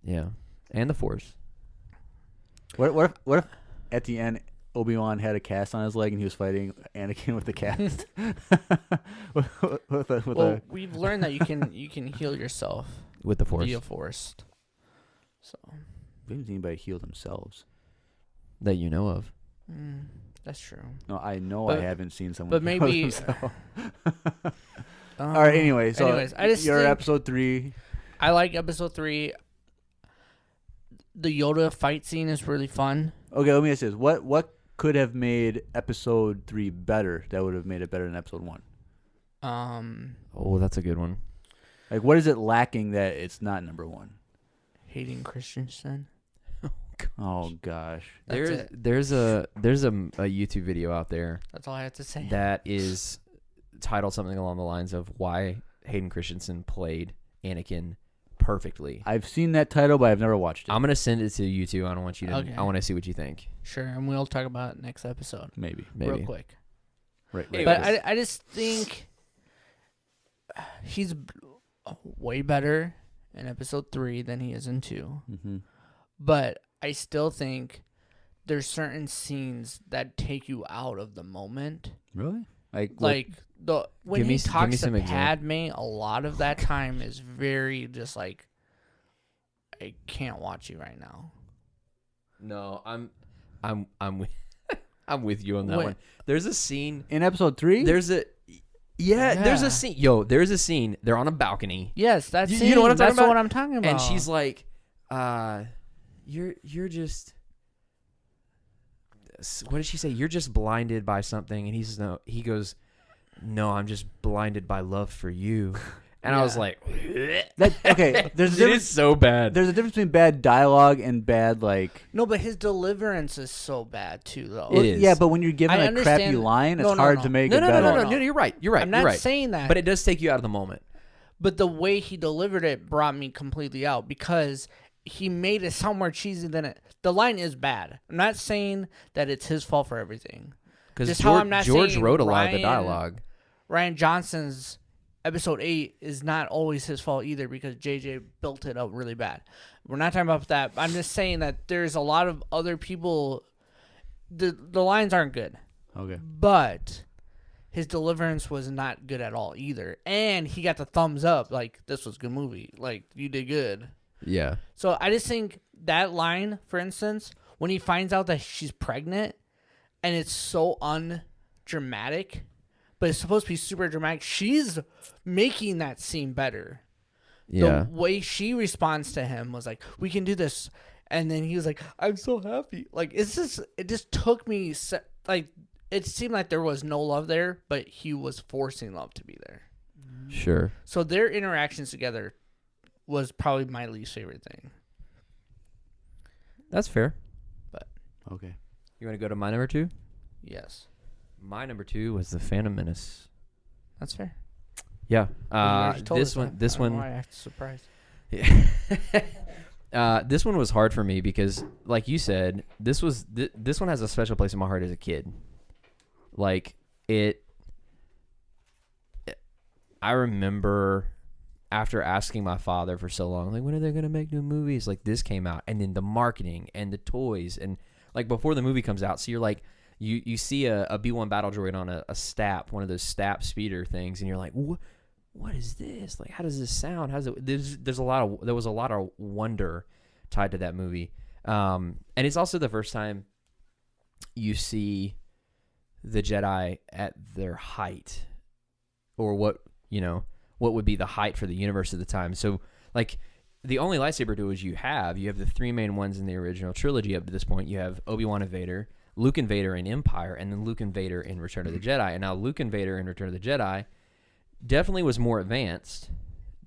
Yeah. And the Force. What if at the end Obi-Wan had a cast on his leg and he was fighting Anakin with the cast? Well, we've learned that you can heal yourself With the Force. via Force. So We haven't seen anybody heal themselves. That you know of. that's true. No, I know But- I haven't seen someone. but heal maybe- themselves. All right. Anyway, so anyways, I just your think episode 3. I like episode 3. The Yoda fight scene is really fun. Okay, let me ask this: what could have made episode 3 better? That would have made it better than episode 1. Oh, that's a good one. Like, what is it lacking that it's not number 1? Hayden Christensen. Oh gosh. That's There's a YouTube video out there That's all I have to say. that is titled something along the lines of why Hayden Christensen played Anakin perfectly. I've seen that title, but I've never watched it. I'm gonna send it to you too. I don't want you to. Okay. I want to see what you think. Sure, and we'll talk about it next episode Maybe. Maybe. real quick. Right. Anyways. But I just think he's way better in episode 3 than he is in 2. Mm-hmm. But I still think there's certain scenes that take you out of the moment. Really? Like When Give me he s- give me talks to some Padme, a lot of that time is very just like, I can't watch you right now. No, I'm with I'm with you on that Wait. one. There's a scene. in episode 3? There's a there's Yeah. a scene. There's a scene. They're on a balcony, Yes, that's You know what I'm talking that's about? what I'm talking about. and she's like, "You're just." What did she say? You're just blinded by something, and he says, "No." He goes, "No, I'm just blinded by love for you." And I was Yeah. like, okay. There's a "It difference. is so bad." There's a difference between bad dialogue and bad like. no, but his deliverance is so bad too, though. It is. Yeah, but when you're given I a crappy understand- line, it's No, no, hard no. to make No, it no, better. no, no, No. no. You're right. You're right. I'm You're not right. saying that, But it does take you out of the moment. but the way he delivered it brought me completely out because he made it sound more cheesy than it. The line is bad. I'm not saying that it's his fault for everything. Because Just how I'm not George saying wrote a lot of the Ryan- dialogue. Ryan Johnson's episode 8 is not always his fault either because JJ built it up really bad. We're not talking about that. I'm just saying that there's a lot of other people. The lines aren't good, Okay. but his deliverance was not good at all either. And he got the thumbs up, like, this was a good movie. Like, you did good. Yeah. So I just think that line, for instance, when he finds out that she's pregnant, and it's so undramatic, but it's supposed to be super dramatic, she's making that scene better. Yeah. The way she responds to him was like, "We can do this," and then he was like, "I'm so happy." Like it just took me like it seemed like there was no love there, but he was forcing love to be there. Sure. So their interactions together was probably my least favorite thing. That's fair. Okay. You want to go to my number 2? Yes, My number 2 was the Phantom Menace. that's fair. Yeah. You already told us This one. that. This I don't know one. why I acted surprised. This one was hard for me because, like you said, this one has a special place in my heart as a kid. Like I remember after asking my father for so long, like, when are they going to make new movies? Like, this came out, and then the marketing and the toys, and like before the movie comes out, so you're like, you see a B1 battle droid on a STAP, one of those STAP speeder things, and you're like, what is this? Like, how does this sound? How's it? There was a lot of wonder tied to that movie, and it's also the first time you see the Jedi at their height, or what would be the height for the universe at the time. So, like, the only lightsaber duels you have the three main ones in the original trilogy up to this point. You have Obi-Wan and Vader, Luke and Vader in Empire, and then Luke and Vader in Return of the Jedi. And now Luke and Vader in Return of the Jedi definitely was more advanced.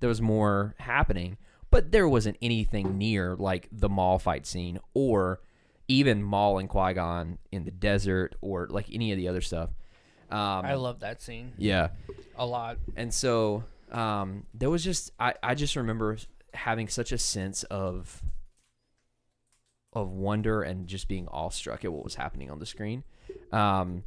There was more happening, but there wasn't anything near like the Maul fight scene, or even Maul and Qui-Gon in the desert, or like any of the other stuff. I love that scene. Yeah. A lot. And so there was just I just remember having such a sense of wonder and just being awestruck at what was happening on the screen. Going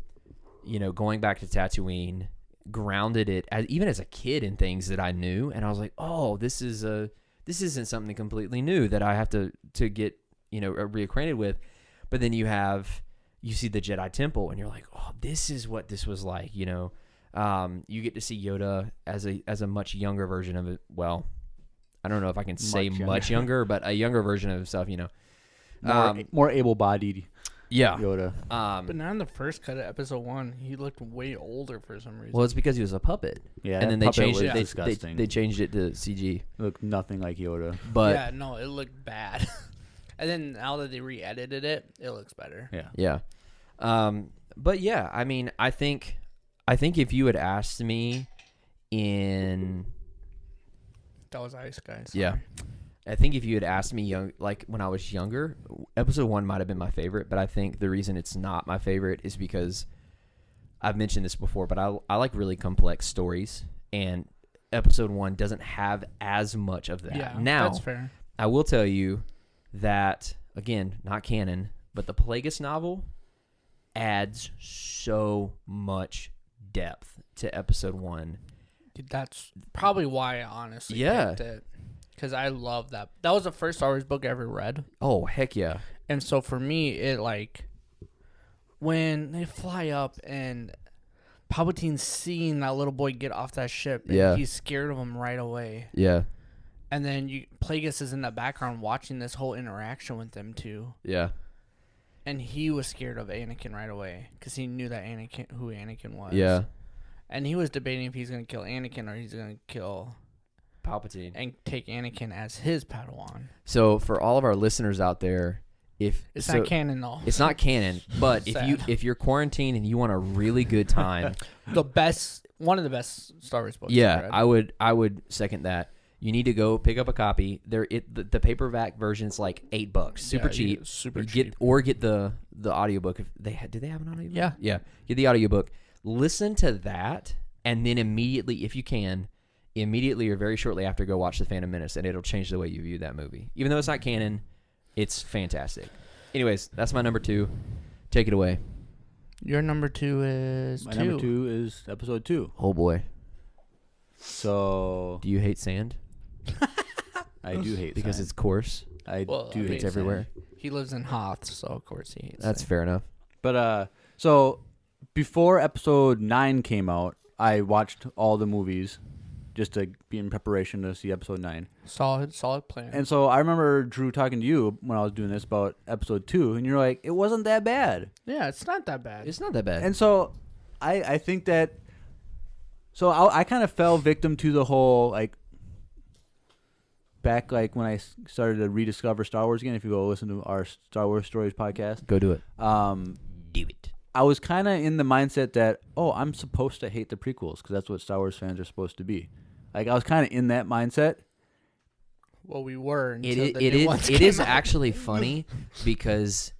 back to Tatooine, grounded it even as a kid in things that I knew, and I was like, oh, this isn't something completely new that I have to get reacquainted with. But then you see the Jedi Temple, and you're like, oh, this is what this was like. You get to see Yoda as a much younger version of it. Well, I don't know if I can say much younger, but a younger version of himself. More able-bodied. Yeah, Yoda. But not in the first cut of episode 1. He looked way older for some reason. Well, it's because he was a puppet. Yeah, and then they changed it. Disgusting. They changed it to CG. Looked nothing like Yoda. But yeah, no, it looked bad. And then now that they re-edited it, it looks better. Yeah. But yeah, I mean, I think if you had asked me in... That was Ice Guy. Yeah. I think if you had asked me when I was younger, episode 1 might have been my favorite, but I think the reason it's not my favorite is because I've mentioned this before, but I like really complex stories, and episode 1 doesn't have as much of that. Yeah, now, that's fair. I will tell you that, again, not canon, but the Plagueis novel adds so much depth to episode 1. Dude, that's probably why I honestly picked it. Because I love that. That was the first Star Wars book I ever read. Oh, heck yeah. And so for me, it when they fly up and Palpatine's seeing that little boy get off that ship, and he's scared of him right away. Yeah. And then Plagueis is in the background watching this whole interaction with them too. Yeah. And he was scared of Anakin right away because he knew that who Anakin was. Yeah. And he was debating if he's going to kill Anakin or he's going to kill Palpatine and take Anakin as his Padawan. So for all of our listeners out there, it's not canon though. It's not canon, but Sad. if you're quarantined and you want a really good time, one of the best Star Wars books. yeah, I would second that. You need to go pick up a copy. The paperback version's like $8, super cheap. Super cheap. Get the audiobook. If did they have an audiobook? Yeah. Get the audiobook. Listen to that, and then immediately, if you can, or very shortly after, go watch The Phantom Menace, and it'll change the way you view that movie. Even though it's not canon, it's fantastic. Anyways, that's my number 2. Take it away. Your number 2 is My number 2 is episode 2. Oh boy. So Do you hate sand? I do hate Because sand. it's coarse. I do hate It's sand. everywhere. He lives in Hoth, so of course he hates That's it. fair enough. But so before episode 9 came out, I watched all the movies just to be in preparation to see episode 9. Solid plan. And so I remember Drew talking to you when I was doing this about episode 2, and you're like, it wasn't that bad. yeah, it's not that bad. It's not that bad. And so I think that, so I kind of fell victim to the whole, back when I started to rediscover Star Wars again. If you go listen to our Star Wars Stories podcast, Go do it. do it. I was kind of in the mindset that, I'm supposed to hate the prequels because that's what Star Wars fans are supposed to be. I was kind of in that mindset. Well, we were. Until It is actually funny because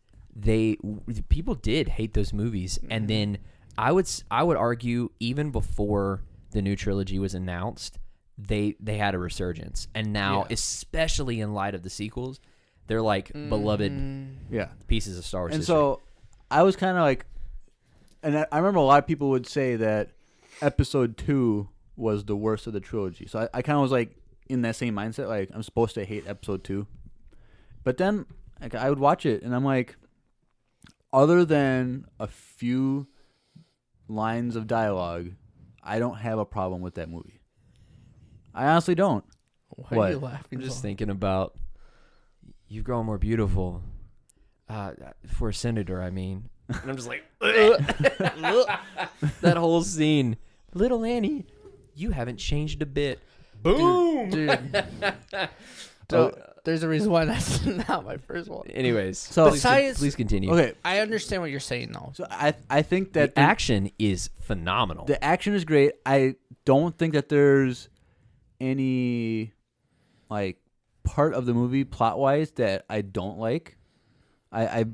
people did hate those movies, and then I would argue even before the new trilogy was announced, they had a resurgence, and now especially in light of the sequels, they're like beloved pieces of Star Wars. And history. so I was kind of and I remember a lot of people would say that episode 2 was the worst of the trilogy. So I kind of was in that same mindset. Like, I'm supposed to hate episode 2. But then like, I would watch it, and I'm like, other than a few lines of dialogue, I don't have a problem with that movie. I honestly don't. Why What? are you laughing? I'm just so? thinking about you've grown more beautiful for a senator. I mean, and I'm just like that whole scene. Little Annie, you haven't changed a bit. Boom, dude. There's a reason why that's not my first one. Anyways, So- please continue. Okay, I understand what you're saying though. so I think that The action is phenomenal. the action is great. I don't think that there's any like part of the movie plot wise that I don't like. I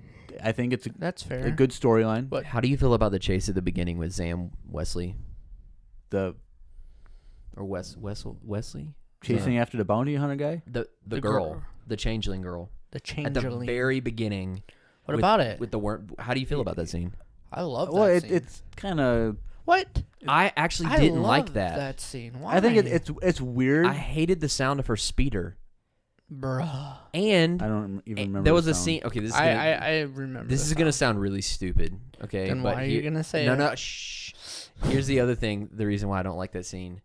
think it's That's fair. a good storyline. But- How do you feel about the chase at the beginning with Sam Wesley The or Wesley? chasing after the bounty hunter guy. The girl, the changeling girl, The at the changeling. very beginning. What with- about it? With the worm, how do you feel about that scene? I love that Well, scene. it's kind of. What? I actually I didn't love like that. that scene. Why? I think it's weird. I hated the sound of her speeder, Bruh. and I don't even remember. there was the a sound. scene. Okay, this is I remember. this is gonna sound really stupid. Okay, Then but why are you gonna say no, it? no, shh. Here's the other thing. The reason why I don't like that scene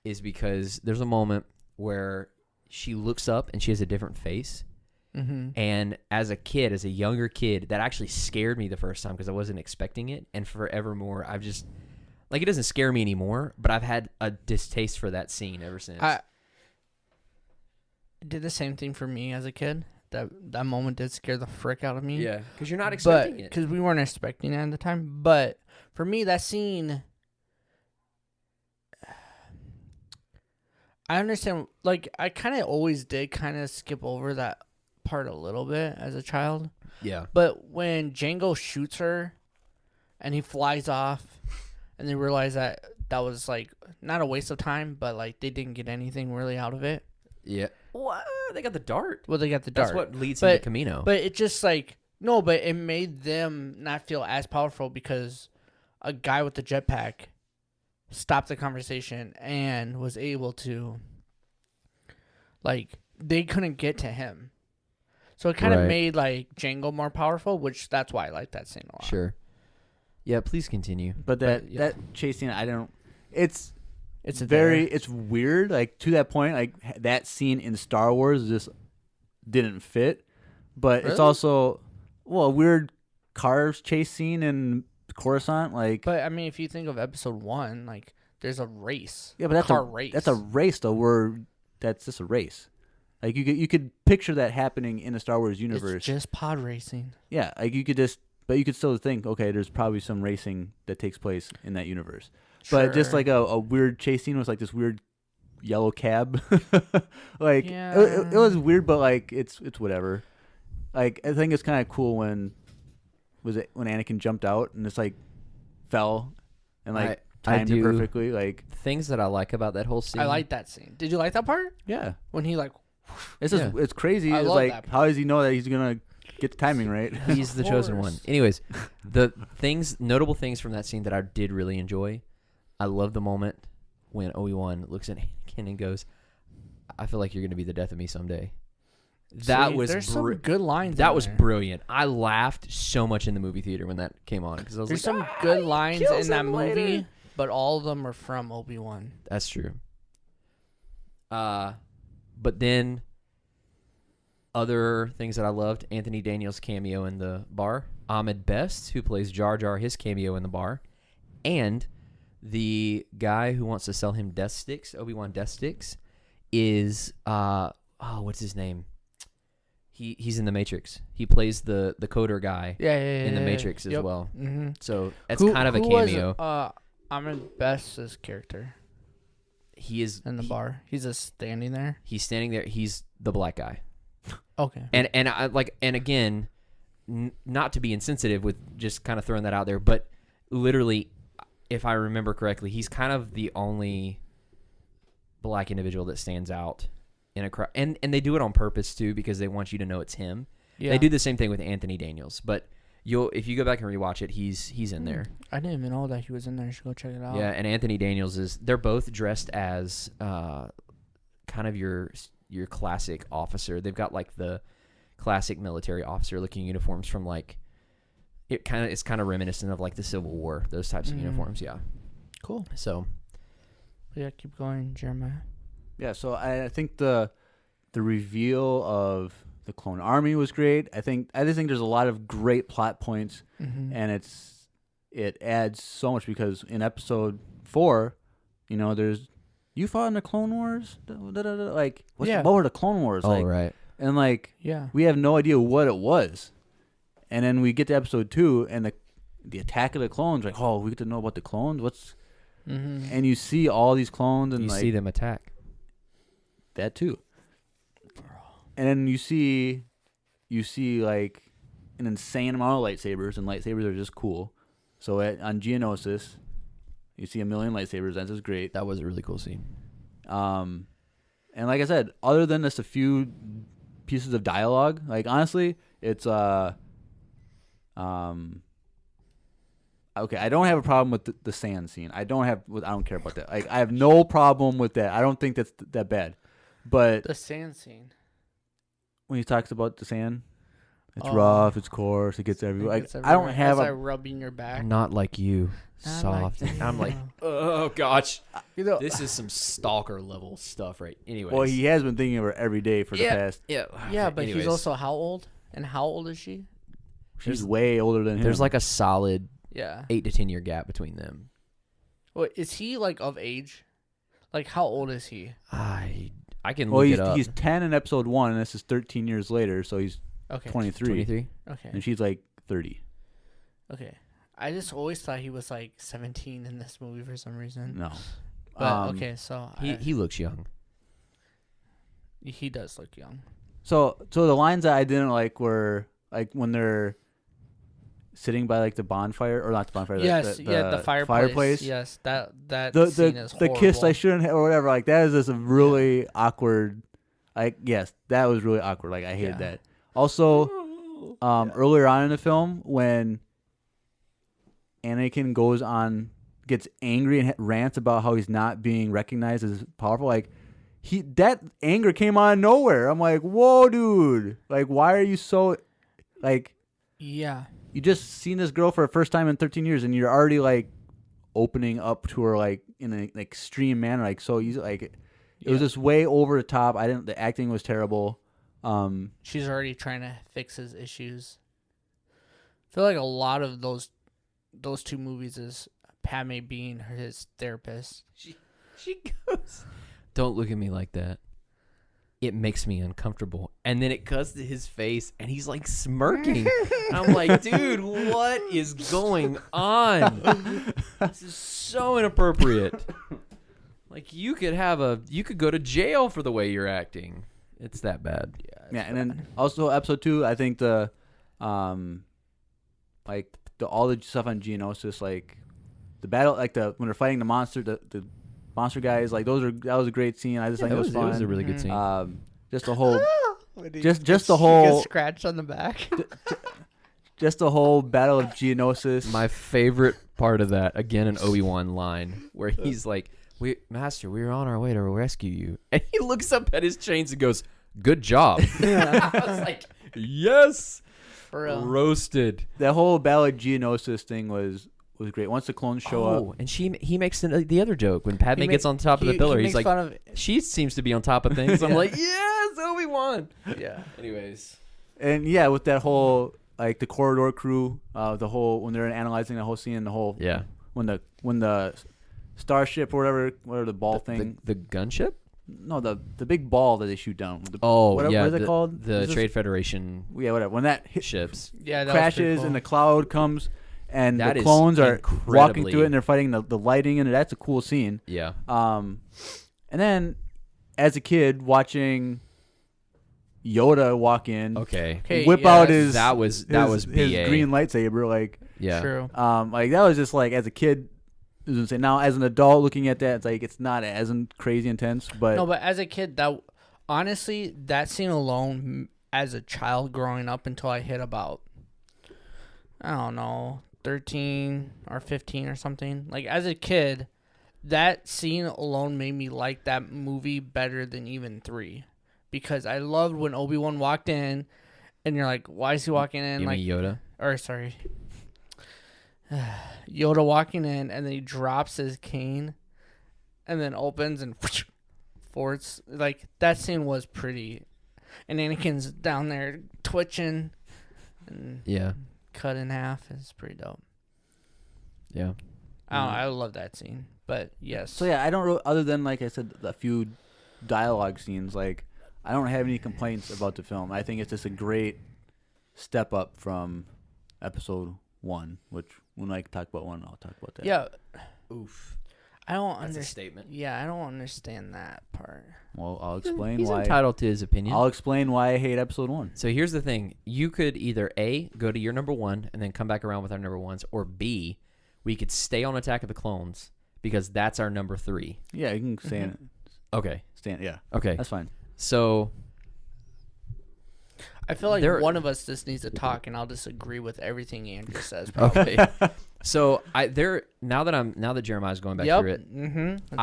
is because there's a moment where she looks up and she has a different face. Mm-hmm. And as a kid, as a younger kid, that actually scared me the first time because I wasn't expecting it. And forevermore, I've just like it doesn't scare me anymore. But I've had a distaste for that scene ever since. I did the same thing for me as a kid. That moment did scare the frick out of me. yeah, because you're not but expecting it. because we weren't expecting it at the time. But for me, that scene, I understand. Like I kind of always did kind of skip over that part a little bit as a child. Yeah, But when Django shoots her, and he flies off, and they realize that was like not a waste of time, but like they didn't get anything really out of it. yeah. What? They got the dart. Well, they got the dart. That's what leads But- into Camino. But it just like no, but it made them not feel as powerful because a guy with the jetpack stopped the conversation and was able to like they couldn't get to him. So it kind of Right. made like Django more powerful, which that's why I like that scene a lot. Sure. Yeah, please continue. But that yeah. that chase scene, I don't. It's It's very. there. It's weird. Like to that point, like that scene in Star Wars just didn't fit. But it's Really? also a weird car chase scene in Coruscant. Like But I mean, if you think of Episode 1, like there's a race. yeah, but that's car a race. That's a race though. That's just a race. Like you could picture that happening in the Star Wars universe. It's just pod racing. Yeah, like you could just, but you could still think, okay, there's probably some racing that takes place in that universe. But just Sure. like a weird chase scene was like this weird yellow cab. Like Yeah. it was weird, but like it's whatever. Like I think it's kind of cool when Anakin jumped out and it's like fell and like I timed it do- perfectly. Like Things that I like about that whole scene. I like that scene. Did you like that part yeah, when he like? it's just it's crazy. I It's love like that how does he know that he's gonna get the timing right? He's the Of chosen one. course. Anyways, the notable things from that scene that I did really enjoy. I love the moment when Obi-Wan looks at Anakin and goes, "I feel like you're going to be the death of me someday." That See, was there's some good lines. that in was there. brilliant. I laughed so much in the movie theater when that came on because I was There's like, some good he lines kills in that him movie, later. but all of them are from Obi-Wan. That's true. But then other things that I loved, Anthony Daniels' cameo in the bar, Ahmed Best, who plays Jar Jar, his cameo in the bar, and the guy who wants to sell him death sticks, Obi-Wan death sticks, is what's his name? He's in the Matrix. He plays the coder guy Yeah, in the Matrix as well. Mm-hmm. So that's kind of a cameo. Ahmed Best's character He is in the bar. He's just standing there. He's standing there. He's the black guy. Okay. And I like, and again, not to be insensitive with just kind of throwing that out there, but literally, if I remember correctly, he's kind of the only black individual that stands out in a crowd, and they do it on purpose too because they want you to know it's him. Yeah. They do the same thing with Anthony Daniels, but if you go back and rewatch it, he's in there. I didn't even know that he was in there. You should go check it out. Yeah, and Anthony Daniels they're both dressed as kind kind of your classic officer. They've got like the classic military officer looking uniforms from like it's kind of reminiscent of like the Civil War, those types of uniforms. Yeah. Cool. So Yeah, keep going, Jeremiah. Yeah, so I think the reveal of the clone army was great. I just think there's a lot of great plot points, and it adds so much because in episode 4, you fought in the Clone Wars, like what were the Clone Wars like? right. And like we have no idea what it was, and then we get to episode 2 and the attack of the clones. Like, oh, we get to know about the clones. And you see all these clones and you see them attack. That too. And then you see like an insane amount of lightsabers, and lightsabers are just cool. So on Geonosis, you see a million lightsabers. That's just great. That was a really cool scene. And like I said, other than just a few pieces of dialogue, like honestly, it's okay. I don't have a problem with the sand scene. I don't care about that. Like I have no problem with that. I don't think that's that bad. But the sand scene. When he talks about the sand, it's rough, it's coarse, it gets everywhere. I don't have I rubbing your back. Not like you, soft. Like I'm like, oh gosh, this is some stalker level stuff, right? Anyway. Well, he has been thinking of her every day for the past. Yeah, but he's also how old? And how old is she? She's way older than him. There's like a solid 8 to 10 year gap between them. What is he like of age? Like how old is he? I can look it up. He's 10 in episode 1, and this is 13 years later, so he's 23. 23? Okay. And she's like 30. Okay. I just always thought he was like 17 in this movie for some reason. No. But okay, so he looks young. He does look young. So the lines that I didn't like were like when they're sitting by like the bonfire, or not the bonfire. Yes, the fireplace. Yes, that scene is horrible. The kiss I shouldn't have, or whatever. Like that is just a really awkward. Like yes, that was really awkward. Like I hated that. Also, earlier on in the film when Anakin gets angry and rants about how he's not being recognized as powerful, like that anger came out of nowhere. I'm like, whoa, dude! Like, why are you so like? Yeah. You just seen this girl for the first time in 13 years, and you're already like opening up to her like in an extreme manner, like so easy. Like it was just way over the top. The acting was terrible. She's already trying to fix his issues. I feel like a lot of those 2 movies is Padme being his therapist. She goes, "Don't look at me like that. It makes me uncomfortable." And then it cuts to his face, and he's like smirking. I'm like, dude, what is going on? This is so inappropriate. Like you could go to jail for the way you're acting. It's that bad. Yeah, and then also episode 2, I think all the stuff on Geonosis, like the battle, like when they're fighting the monster, the monster guys, like that was a great scene. I just think it was fun. It was a really good scene. Just the whole, just the whole gets scratched on the back. Just the whole battle of Geonosis. My favorite part of that, again, an Obi-Wan line where he's like, Master, we were on our way to rescue you. And he looks up at his chains and goes, good job. I was like, yes. For real. Roasted. That whole battle of Geonosis thing was great. Once the clones show up. And he makes the other joke when Padme gets on top of the pillar. He's like, she seems to be on top of things. I'm like, yes, Obi-Wan. Yeah. Anyways. And with that whole, like the corridor crew, when they're analyzing the whole scene, when the starship or whatever the ball thing. The gunship? No, the big ball that they shoot down. What is it called? The Trade Federation. Yeah, whatever. When that ships. Yeah, that crashes cool. and the cloud comes and that the clones are incredibly... walking through it and they're fighting the lighting and that's a cool scene. Yeah. And then as a kid watching Yoda walk in, whip out his that was BA. His green lightsaber, like True. Like that was just like as a kid. I was gonna say, now as an adult looking at that, it's like it's not as crazy intense, but no. But as a kid, that scene alone, as a child growing up until I hit about, I don't know, 13 or 15 or something. Like as a kid, that scene alone made me like that movie better than even 3, because I loved when Obi-Wan walked in, and you're like, why is he walking in? You like mean Yoda? Or sorry, Yoda walking in, and then he drops his cane, and then opens and forwards. Like that scene was pretty, and Anakin's down there twitching, and Yeah. cut in half. Is pretty dope. Yeah. I love that scene. But yes. So yeah, I don't other than like I said, a few dialogue scenes. Like I don't have any complaints about the film. I think it's just a great step up from Episode 1. Which when I talk about 1, I'll talk about that. Yeah. Oof. I don't That's a understand. statement. Yeah, I don't understand that part. Well, I'll explain He's why. entitled to his opinion. I'll explain why I hate Episode 1. So here's the thing. You could either A, go to your number 1 and then come back around with our number 1s, or B, we could stay on Attack of the Clones because that's our number 3. Yeah, you can stand. Okay. Stand. Yeah, Okay. that's fine. So I feel like There- one of us just needs to talk, and I'll disagree with everything Andrew says. Probably. okay. So now that Jeremiah's going back through it, Mm-hmm.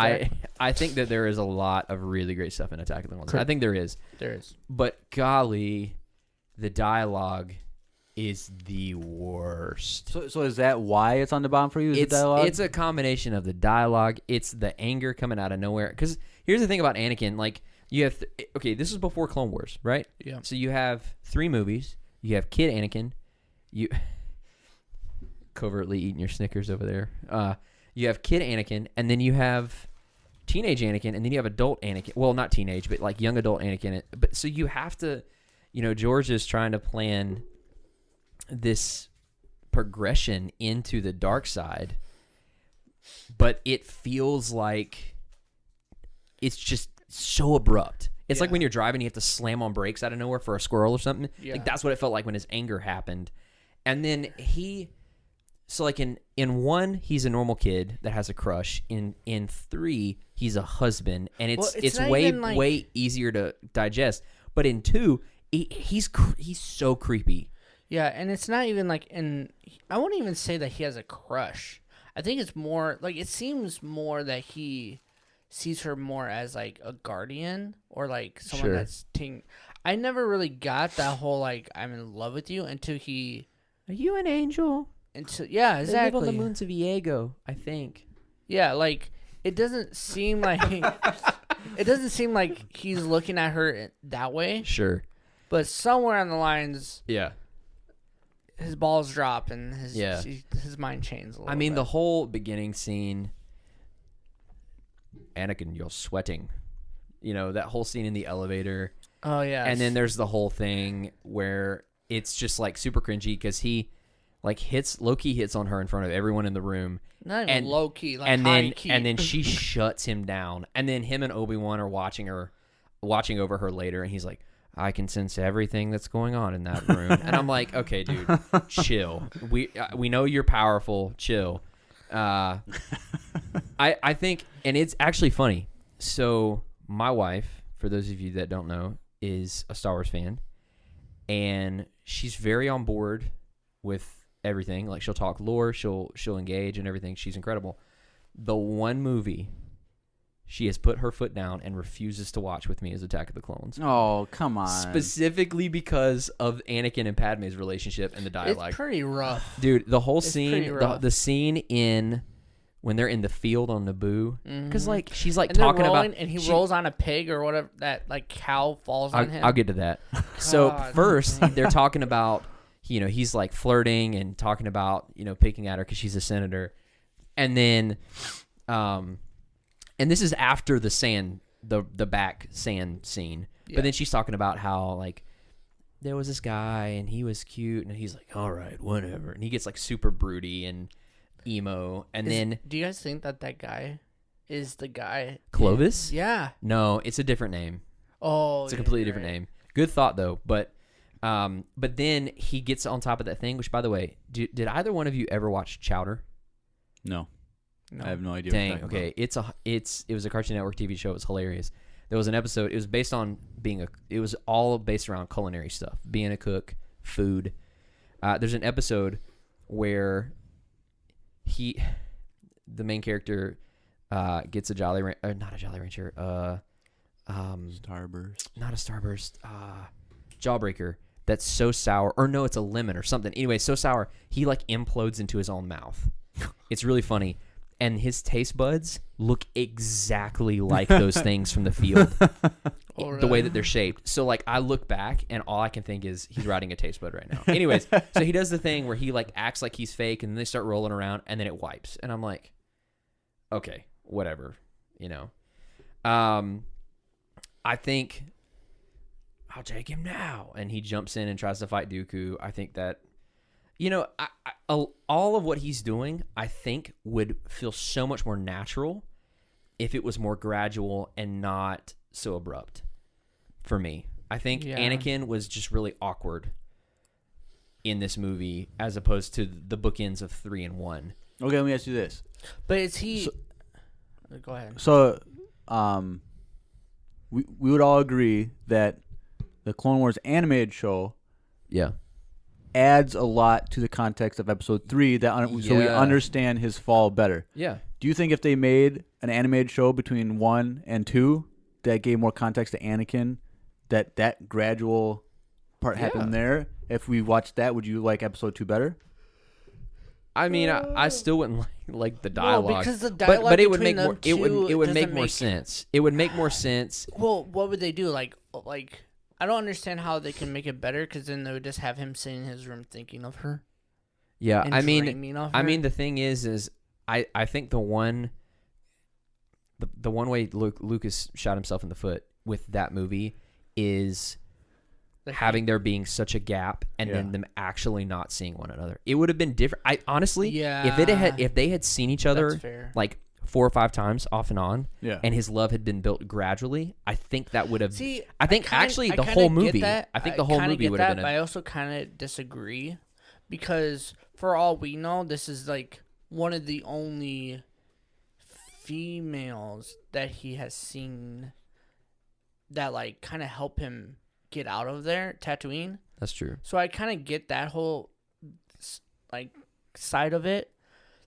I think that there is a lot of really great stuff in Attack of the Clones. Correct. I think there is. There is. But golly, the dialogue is the worst. So is that why it's on the bottom for you? Is the dialogue? It's a combination of the dialogue. It's the anger coming out of nowhere. Because here's the thing about Anakin. Like, you have... okay, this is before Clone Wars, right? Yeah. So you have 3 movies. You have Kid Anakin. You... covertly eating your Snickers over there. You have Kid Anakin, and then you have teenage Anakin, and then you have adult Anakin. Well, not teenage, but like young adult Anakin. But so you have to... George is trying to plan this progression into the dark side, but it feels like it's just so abrupt. It's like when you're driving, you have to slam on brakes out of nowhere for a squirrel or something. Yeah. Like that's what it felt like when his anger happened. And then so like in 1, he's a normal kid that has a crush. In 3, he's a husband, and it's not way even like... way easier to digest. But in 2, he's so creepy. Yeah, and it's not even like I won't even say that he has a crush. I think it's more like it seems more that he sees her more as like a guardian or like someone Sure. that's taking. I never really got that whole like I'm in love with you until he. Are you an angel? Yeah, They live on exactly. the moons of Diego, I think. Yeah, like it doesn't seem like he's looking at her that way. Sure. But somewhere on the lines, Yeah. his balls drop and his mind changes a little I mean, bit. the whole beginning scene, Anakin, you're sweating. That whole scene in the elevator. Oh yeah, And then there's the whole thing where it's just like super cringy because he like low-key hits on her in front of everyone in the room. not even and- low key, like and high then key. and then she shuts him down. And then him and Obi-Wan are watching over her later, and he's like, I can sense everything that's going on in that room. And I'm like, okay, dude, chill. We know you're powerful. Chill. I think, and it's actually funny. So my wife, for those of you that don't know, is a Star Wars fan, and she's very on board with everything. Like she'll talk lore, she'll engage and everything. She's incredible. The one movie she has put her foot down and refuses to watch with me is Attack of the Clones. Oh, come on. Specifically because of Anakin and Padme's relationship and the dialogue. It's pretty rough. Dude, the whole It's scene, pretty rough. the scene in when they're in the field on Naboo, because like she's like And they're talking rolling, about, and he she- rolls on a pig or whatever. That like cow falls on him. I'll get to that. So God. first they're talking about, he's like flirting and talking about, picking at her because she's a senator, and then, and this is after the sand, the back sand scene. Yeah. But then she's talking about how like there was this guy and he was cute, and he's like, all right, whatever, and he gets like super broody and emo, and then Do you guys think that guy is the guy? Clovis? Yeah. No, it's a different name. Oh, It's a completely different name. Good thought though, but then he gets on top of that thing. Which, by the way, did either one of you ever watch Chowder? No. No. I have no idea. Dang. What you're Okay, it was a Cartoon Network TV show. It was hilarious. There was an episode. It was based on it was all based around culinary stuff, being a cook, food. There's an episode where the main character, gets a not a Jolly Rancher, Starburst. not a Starburst, Jawbreaker that's so sour, or no, it's a lemon or something. Anyway, so sour he like implodes into his own mouth. It's really funny, and his taste buds look exactly like those things from the field, the way that they're shaped. So like I look back and all I can think is he's riding a taste bud right now. Anyways, so he does the thing where he like acts like he's fake, and then they start rolling around, and then it wipes, and I'm like, okay, whatever, you know. I think I'll take him now, and he jumps in and tries to fight Dooku. I think that, you know, all of what he's doing, I think, would feel so much more natural if it was more gradual and not so abrupt for me. I think Anakin was just really awkward in this movie as opposed to the bookends of 3 and 1. Okay, let me ask you this. But is he... Go ahead. So, we would all agree that the Clone Wars animated show adds a lot to the context of Episode 3 so we understand his fall better. Yeah. Do you think if they made an animated show between 1 and 2 that gave more context to Anakin, that gradual part happened there? If we watched that, would you like Episode 2 better? I mean, I still wouldn't like the dialogue, no, because the dialogue but it would between make more. It would make more sense. It would make more sense. Well, what would they do? Like I don't understand how they can make it better, because then they would just have him sitting in his room thinking of her. Yeah, and I dreaming of her. mean, the thing is I think the one way Lucas shot himself in the foot with that movie is having there being such a gap and then them actually not seeing one another. It would have been different. I honestly, if they had seen each other like 4 or 5 times off and on, and his love had been built gradually, I think that would have. See, I think the whole movie. I think the whole movie would have been. But I also kind of disagree, because for all we know, this is like one of the only females that he has seen that like kind of help him get out of there, Tatooine. That's true. So I kind of get that whole like side of it,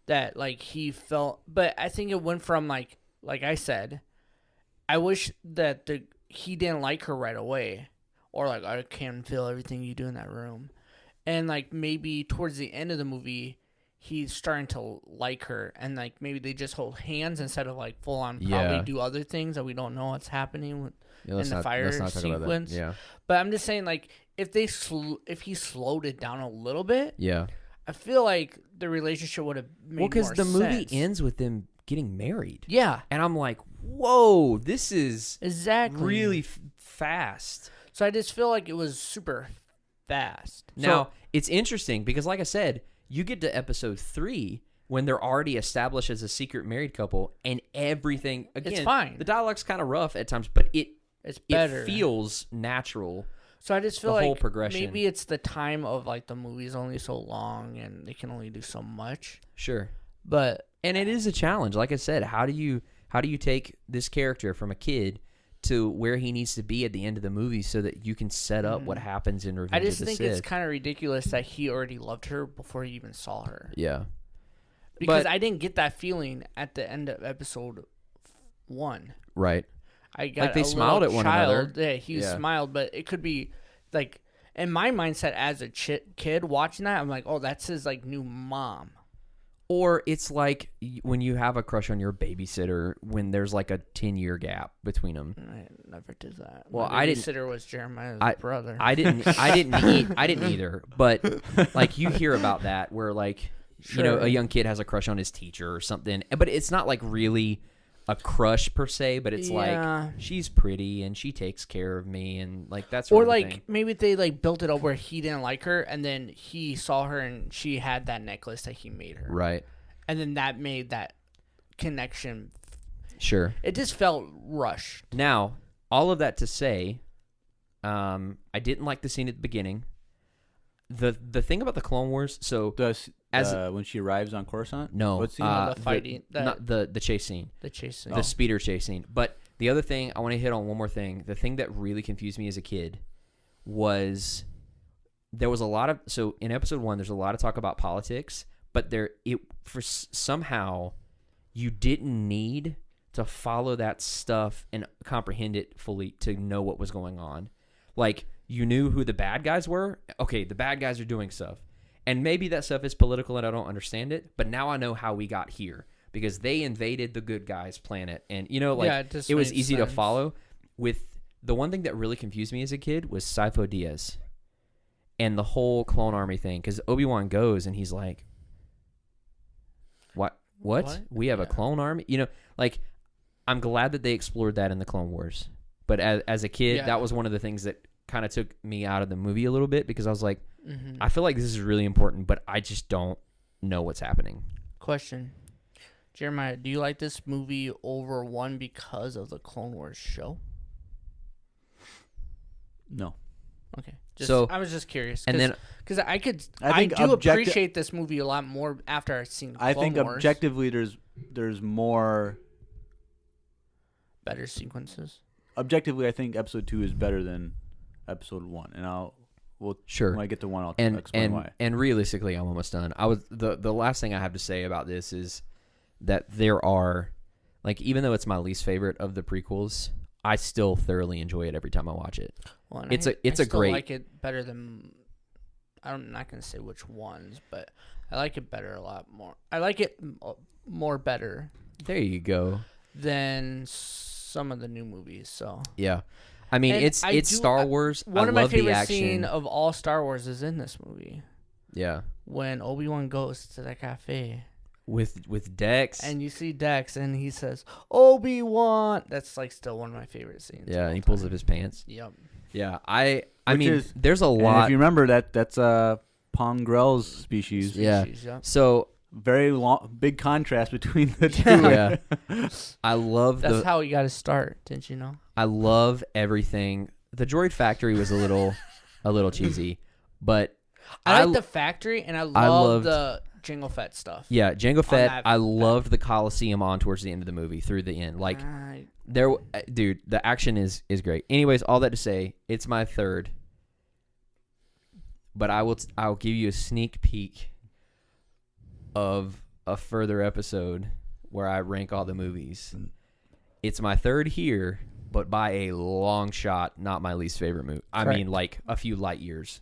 that like he felt, but I think it went from like I said, I wish that he didn't like her right away, or like, I can feel everything you do in that room, and like maybe towards the end of the movie he's starting to like her, and like maybe they just hold hands instead of like full on probably do other things that we don't know what's happening with. In the fire sequence, but I'm just saying, like, if he slowed it down a little bit, I feel like the relationship would have made more sense. Well, because the movie ends with them getting married. Yeah, and I'm like, whoa, this is exactly really fast. So I just feel like it was super fast. Now it's interesting because, like I said, you get to Episode 3. When they're already established as a secret married couple, and everything again, it's fine. The dialogue's kind of rough at times, but it's better. It feels natural. So I just feel the like whole progression. Maybe it's the time of like the movie's only so long and they can only do so much. Sure, and it is a challenge. Like I said, how do you take this character from a kid to where he needs to be at the end of the movie so that you can set up what happens in Revenge of the Sith? I just think it's kind of ridiculous that he already loved her before he even saw her. Yeah. Because I didn't get that feeling at the end of Episode 1. Right. I got like they smiled at one another. Yeah, he smiled, but it could be like, in my mindset as a kid watching that, I'm like, oh, that's his like new mom. Or it's like when you have a crush on your babysitter when there's like a 10-year gap between them. I never did that. Well, my babysitter was Jeremiah's brother. I didn't either. But like you hear about that where like. Sure. You know, a young kid has a crush on his teacher or something, but it's not like really a crush per se, but it's like she's pretty and she takes care of me and like that's or like thing. Maybe they like built it up where he didn't like her and then he saw her and she had that necklace that he made her, right? And then that made that connection. Sure, it just felt rushed. Now, all of that to say, I didn't like the scene at the beginning. The thing about the Clone Wars, so when she arrives on Coruscant, no, what's the fighting, not the chase scene, the speeder chase scene. But the other thing I want to hit on one more thing. The thing that really confused me as a kid was there was a lot of in Episode 1 there's a lot of talk about politics, but somehow you didn't need to follow that stuff and comprehend it fully to know what was going on. Like, you knew who the bad guys were. Okay, the bad guys are doing stuff. And maybe that stuff is political and I don't understand it, but now I know how we got here because they invaded the good guys' planet. And, you know, like, it was easy to follow. With the one thing that really confused me as a kid was Sifo Dyas and the whole clone army thing. Because Obi-Wan goes and he's like, What? We have a clone army? You know, like, I'm glad that they explored that in the Clone Wars. But as a kid, that was one of the things that kind of took me out of the movie a little bit because I was like, I feel like this is really important, but I just don't know what's happening. Question. Jeremiah, do you like this movie over one because of the Clone Wars show? No. Okay. I was just curious. Because I do appreciate this movie a lot more after I've seen Clone Wars. I think objectively there's more better sequences. Objectively, I think episode 2 is better than episode 1, and when I get to 1, I'll explain why. And realistically, I'm almost done. The last thing I have to say about this is that there are, like, even though it's my least favorite of the prequels, I still thoroughly enjoy it every time I watch it. Well, I still like it better than. I'm not gonna say which ones, but I like it better a lot more. I like it more better. There you go. Than some of the new movies. So yeah, I mean it's Star Wars. One of my favorite scenes of all Star Wars is in this movie. Yeah, when Obi-Wan goes to the cafe with Dex, and you see Dex, and he says Obi-Wan. That's like still one of my favorite scenes. Yeah, and he pulls up his pants. Yep. Yeah, I mean, there's a lot. If you remember that's Pongrel's species. Yeah. Yep. So very big contrast between the two. Yeah. I love That's how you got to start, didn't you know? I love everything. The Droid Factory was a little cheesy, but I like the factory, and I love the Jango Fett stuff. Yeah, Jango Fett. I loved the Coliseum on towards the end of the movie through the end. Like dude, the action is great. Anyways, all that to say, it's my third. But I'll give you a sneak peek of a further episode where I rank all the movies. It's my third here, but by a long shot, not my least favorite movie. I mean, like a few light years.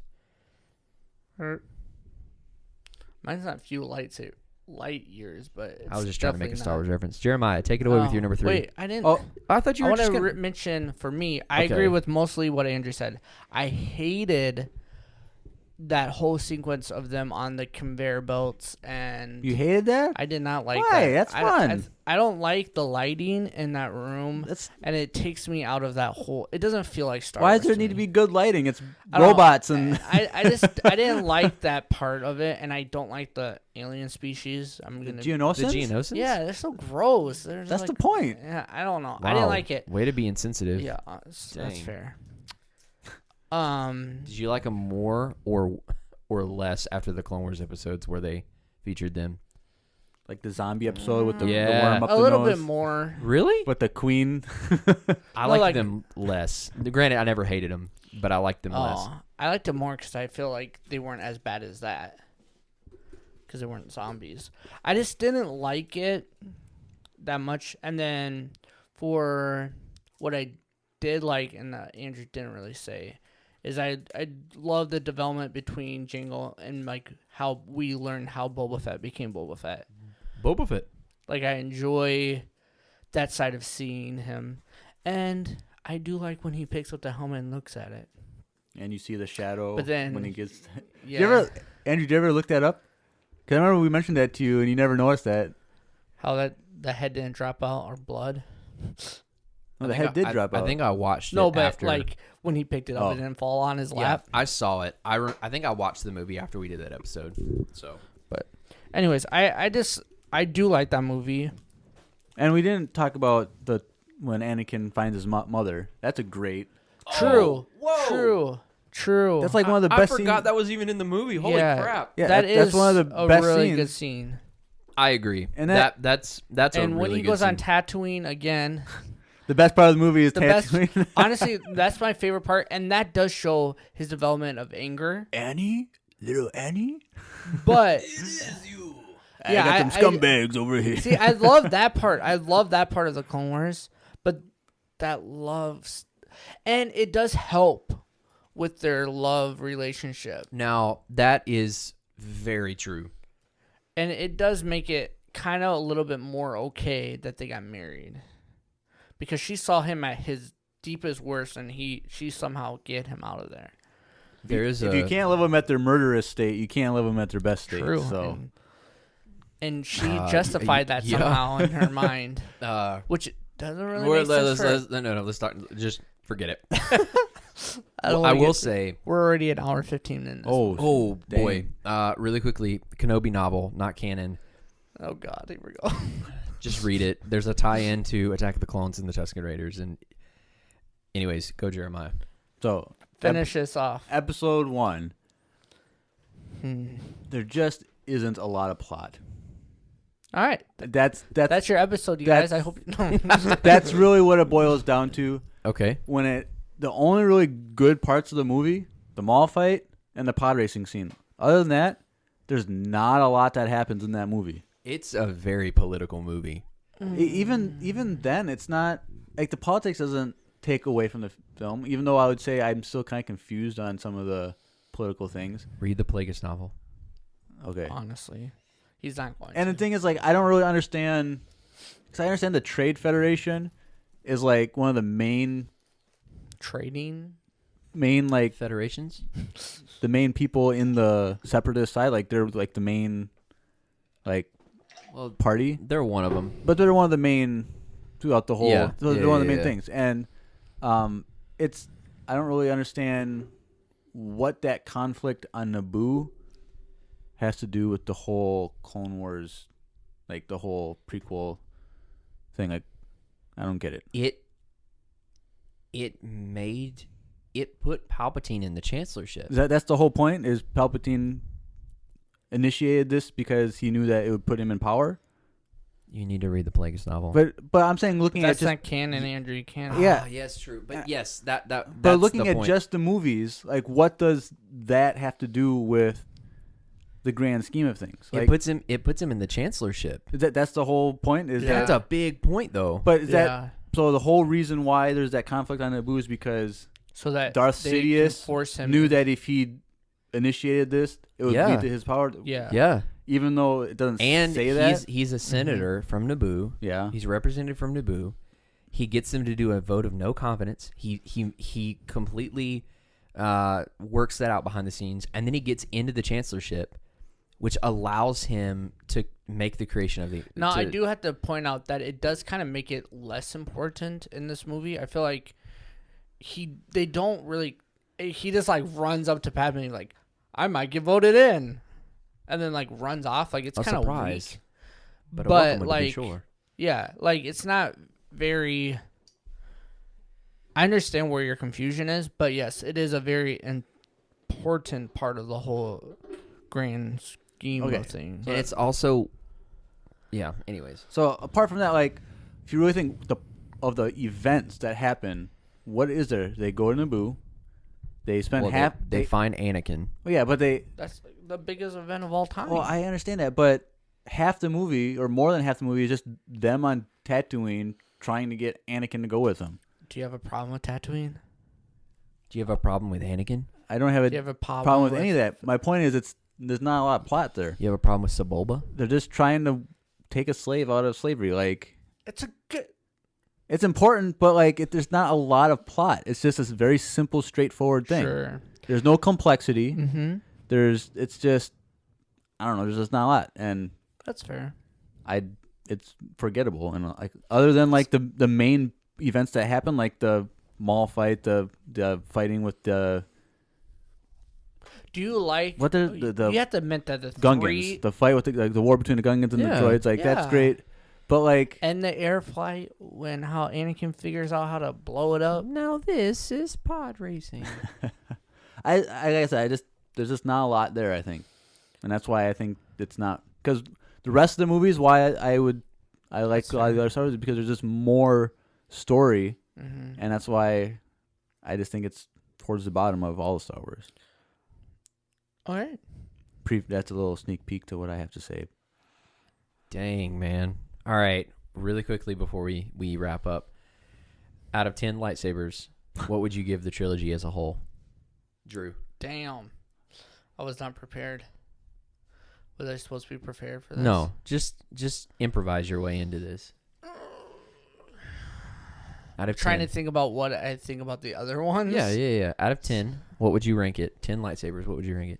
Mine's not a few light years, but it's I was just trying to make a Star Wars reference. Jeremiah, take it away with your number 3. Wait, I didn't. Oh, I thought you were just going to mention, for me, I agree with mostly what Andrew said. I hated that whole sequence of them on the conveyor belts, and you hated that? I did not like Why? that. That's fun. I don't like the lighting in that room, and it takes me out of that whole. It doesn't feel like Star Wars. Why does there need to be good lighting? It's robots and. I didn't like that part of it, and I don't like the alien species. The Geonosians? Yeah, they're so gross. That's the point. Yeah, I don't know. Wow. I didn't like it. Way to be insensitive. Yeah, that's fair. Did you like them more or less after the Clone Wars episodes where they featured them? Like the zombie episode with the worm up a the little nose? bit more. Really? With the queen. I like them less. Granted, I never hated them, but I liked them less. I liked them more because I feel like they weren't as bad as that. Because they weren't zombies. I just didn't like it that much. And then for what I did like, and Andrew didn't really say, is I love the development between Jango and like how we learned how Boba Fett became Boba Fett. Boba Fett. Like I enjoy that side of seeing him, and I do like when he picks up the helmet and looks at it. And you see the shadow. But then when he gets. Yeah. Andrew, did you ever look that up? Because I remember we mentioned that to you, and you never noticed that. How the head didn't drop out or blood. No, the head did drop out. I think I watched it but after. like when he picked it up, it didn't fall on his lap. I saw it. I think I watched the movie after we did that episode. So, but anyways, I do like that movie. And we didn't talk about when Anakin finds his mother. That's a great. True. Whoa. True. That's like one of the best. I forgot that was even in the movie. Holy crap! Yeah, that's one of the best really scenes. good scene. I agree. And that's and a really good scene. when he goes on Tatooine again. The best part of the movie is Tatooine. Honestly, that's my favorite part, and that does show his development of anger. Annie, little Annie. But it is you. Yeah, I got them scumbags over here. See, I love that part. I love that part of the Clone Wars, but that loves, and it does help with their love relationship. Now, that is very true. And it does make it kind of a little bit more okay that they got married. Because she saw him at his deepest worst, and she somehow get him out of there. If you can't love them at their murderous state, you can't love them at their best state. True. So. And she justified that somehow in her mind, which doesn't really make sense. Let's start. Just forget it. I will say we're already an hour 15 in. Oh boy! Really quickly, Kenobi novel, not canon. Oh God, here we go. Just read it. There's a tie-in to Attack of the Clones and the Tusken Raiders. And anyways, go Jeremiah. So finish this off. Episode 1. There just isn't a lot of plot. All right, that's your episode, you guys. I hope. That's really what it boils down to. Okay. The only really good parts of the movie, the mall fight and the pod racing scene. Other than that, there's not a lot that happens in that movie. It's a very political movie. Even then, it's not like the politics doesn't take away from the film. Even though I would say I'm still kind of confused on some of the political things. Read the Plagueis novel. Okay. Honestly, he's not going. And the thing is, like, I don't really understand. Because I understand the Trade Federation is like one of the main like federations. The main people in the separatist side, like they're like the main, like. Well, party. They're one of them, but they're one of the main throughout the whole. Yeah. They're one of the main things, and it's I don't really understand what that conflict on Naboo has to do with the whole Clone Wars, like the whole prequel thing. Like, I don't get it. It put Palpatine in the chancellorship. That's the whole point? Is Palpatine initiated this because he knew that it would put him in power? You need to read the Plagueis novel. But I'm saying looking that's at not canon, Andrew. You can't. Yeah, yes, true. But yes, that's but looking the at point. just the movies, like what does that have to do with the grand scheme of things? Like, it puts him in the chancellorship. That's the whole point. That's a big point, though. But is that so? The whole reason why there's that conflict on Naboo is because so that Darth Sidious knew that if he initiated this, it would lead to his power. Yeah. Even though it doesn't say that. He's a senator from Naboo. Yeah. He's represented from Naboo. He gets them to do a vote of no confidence. He completely works that out behind the scenes, and then he gets into the chancellorship, which allows him to make the creation of the. Now, I do have to point out that it does kind of make it less important in this movie. I feel like they don't really. He just like runs up to Palpatine like, I might get voted in, and then like runs off. Like, it's kind of weak. But like, sure. Yeah, like it's not very. I understand where your confusion is, but yes, it is a very important part of the whole grand scheme of things. And it's also, yeah. Anyways, so apart from that, like, if you really think of the events that happen, what is there? They go to Naboo. They spend They find Anakin. Oh yeah, but that's the biggest event of all time. Well, I understand that, but half the movie, or more than half the movie, is just them on Tatooine trying to get Anakin to go with them. Do you have a problem with Tatooine? Do you have a problem with Anakin? I don't have a problem with any of that. My point is, there's not a lot of plot there. You have a problem with Sebulba? They're just trying to take a slave out of slavery. Like, it's important, but like, there's not a lot of plot. It's just this very simple, straightforward thing. Sure. There's no complexity. Mm-hmm. It's just, I don't know. There's just not a lot, and that's fair. It's forgettable, and like other than like the main events that happen, like the mall fight, the fighting with the. Do you like what the you have to admit that the Gungans, the fight with the war between the Gungans and the droids, like that's great. But like, and the air flight when how Anakin figures out how to blow it up. Now this is pod racing. like I said, there's just not a lot there, I think, and that's why I think it's not, because the rest of the movies, why I like a lot of the other Star Wars is because there's just more story, and that's why I just think it's towards the bottom of all the Star Wars. All right. That's a little sneak peek to what I have to say. Dang, man. All right. Really quickly before we wrap up. Out of 10 lightsabers, what would you give the trilogy as a whole? Drew. Damn. I was not prepared. Was I supposed to be prepared for this? No. Just improvise your way into this. Out of Trying 10. to think about what I think about the other ones. Yeah. Out of 10, what would you rank it? 10 lightsabers, what would you rank it?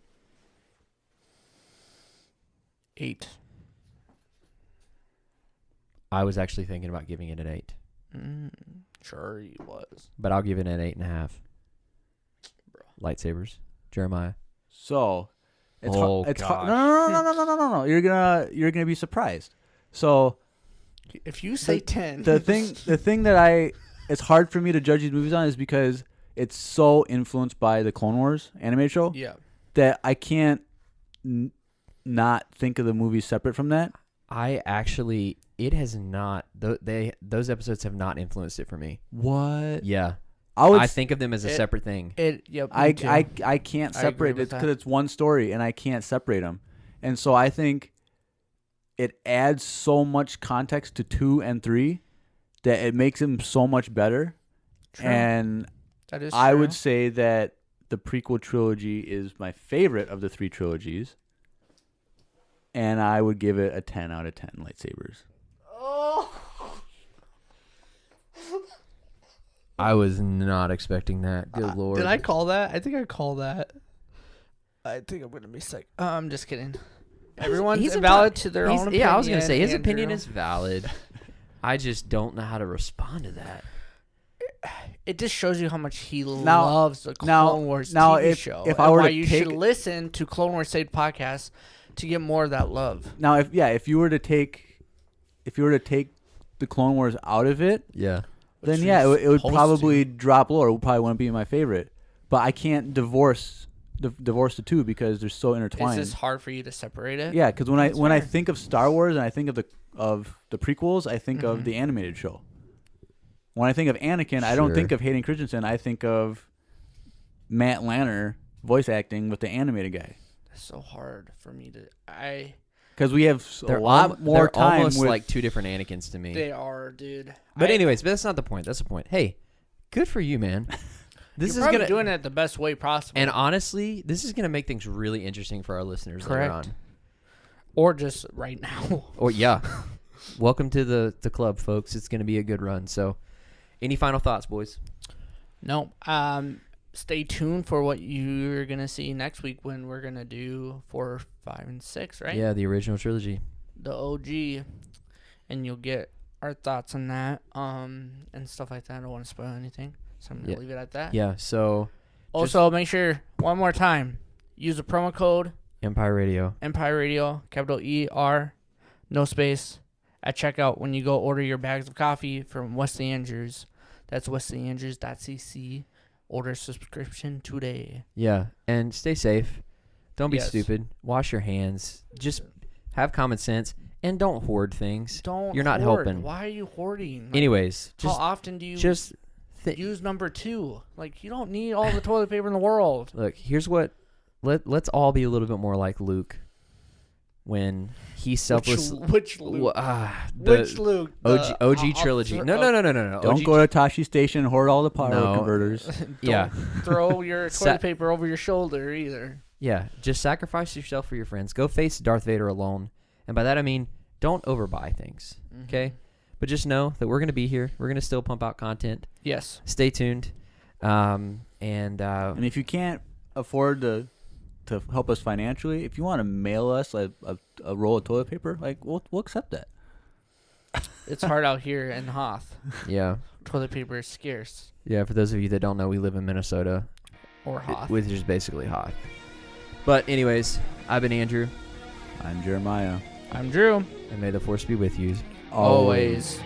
8. I was actually thinking about giving it an 8. Sure he was. But I'll give it an 8.5. Lightsabers. Jeremiah. So, it's Oh, it's gosh. no. You're gonna be surprised. So, If you say 10. the thing that it's hard for me to judge these movies on is because it's so influenced by the Clone Wars animated show Yeah. that I can't not think of the movies separate from that. It has not. Those episodes have not influenced it for me. What? Yeah, I would. I think of them as a separate thing. Yep. I me too. can't I agree separate with it that. because it's one story and I can't separate them, and so I think it adds so much context to 2 and 3 that it makes them so much better. True. And That is I true. would say that the prequel trilogy is my favorite of the 3 trilogies, and I would give it a 10 out of 10 lightsabers. Oh. I was not expecting that. Good lord. Did I call that? I think I called that. I think I'm gonna be sick. I'm just kidding. Everyone's He's valid to their own opinion. Yeah, I was gonna say his Andrew. opinion is valid. I just don't know how to respond to that. It just shows you how much he loves the Clone Wars now TV if- show. if and I were why to you take- should listen to Clone Wars Saved podcast to get more of that love. Now, if you were to take the Clone Wars out of it, Yeah. then Which yeah, you're it would supposed probably drop lower. It would probably wouldn't be my favorite. But I can't divorce the two because they're so Is intertwined. this hard for you to separate it? Yeah, because when That's I fair. think of Star Wars and I think of the prequels, I think Mm-hmm. of the animated show. When I think of Anakin, I don't Sure. think of Hayden Christensen. I think of Matt Lanner voice acting with the animated guy. It's so hard for me to. Because we have They're a lot more they're time almost with like two different Anakins to me. They are, dude. But anyways, that's not the point. That's the point. Hey, good for you, man. This You're is probably gonna doing it the best way possible. and honestly, this is gonna make things really interesting for our listeners later Correct. on. or just right now. Or yeah, welcome to the club, folks. It's gonna be a good run. So, any final thoughts, boys? No. Stay tuned for what you're gonna see next week when we're gonna do 4, 5, and 6, right? Yeah, the original trilogy. The OG, and you'll get our thoughts on that, and stuff like that. I don't want to spoil anything, so I'm gonna Yeah. leave it at that. Yeah. So Also, make sure one more time use the promo code Empire Radio. Empire Radio, capital ER, no space, at checkout when you go order your bags of coffee from Wesley Andrews. That's wesleyandrews.cc. Order subscription today. Yeah, and stay safe. Don't be Yes. stupid. Wash your hands. Just have common sense and don't hoard things. Don't. You're not hoard. helping. Why are you hoarding? Like, Anyways, how just often do you just use number 2? Like, you don't need all the toilet paper in the world. look. Here's what. Let's all be a little bit more like Luke when he selflessly. Which Luke? Which The Luke? OG trilogy. No. Don't OG go to Tashi Station and hoard all the power No. converters. Don't Yeah. throw your Sa- toilet paper over your shoulder either. Yeah, just sacrifice yourself for your friends. Go face Darth Vader alone. And by that I mean don't overbuy things. Mm-hmm. Okay? But just know that we're going to be here. We're going to still pump out content. Yes. Stay tuned. And And if you can't afford to help us financially, if you want to mail us a roll of toilet paper, like we'll accept that. It's hard out here in Hoth. yeah. Toilet paper is scarce. Yeah, for those of you that don't know, we live in Minnesota, Or Hoth. which is basically hot. But anyways, I've been Andrew, I'm Jeremiah. I'm Drew. and may the force be with you. Always.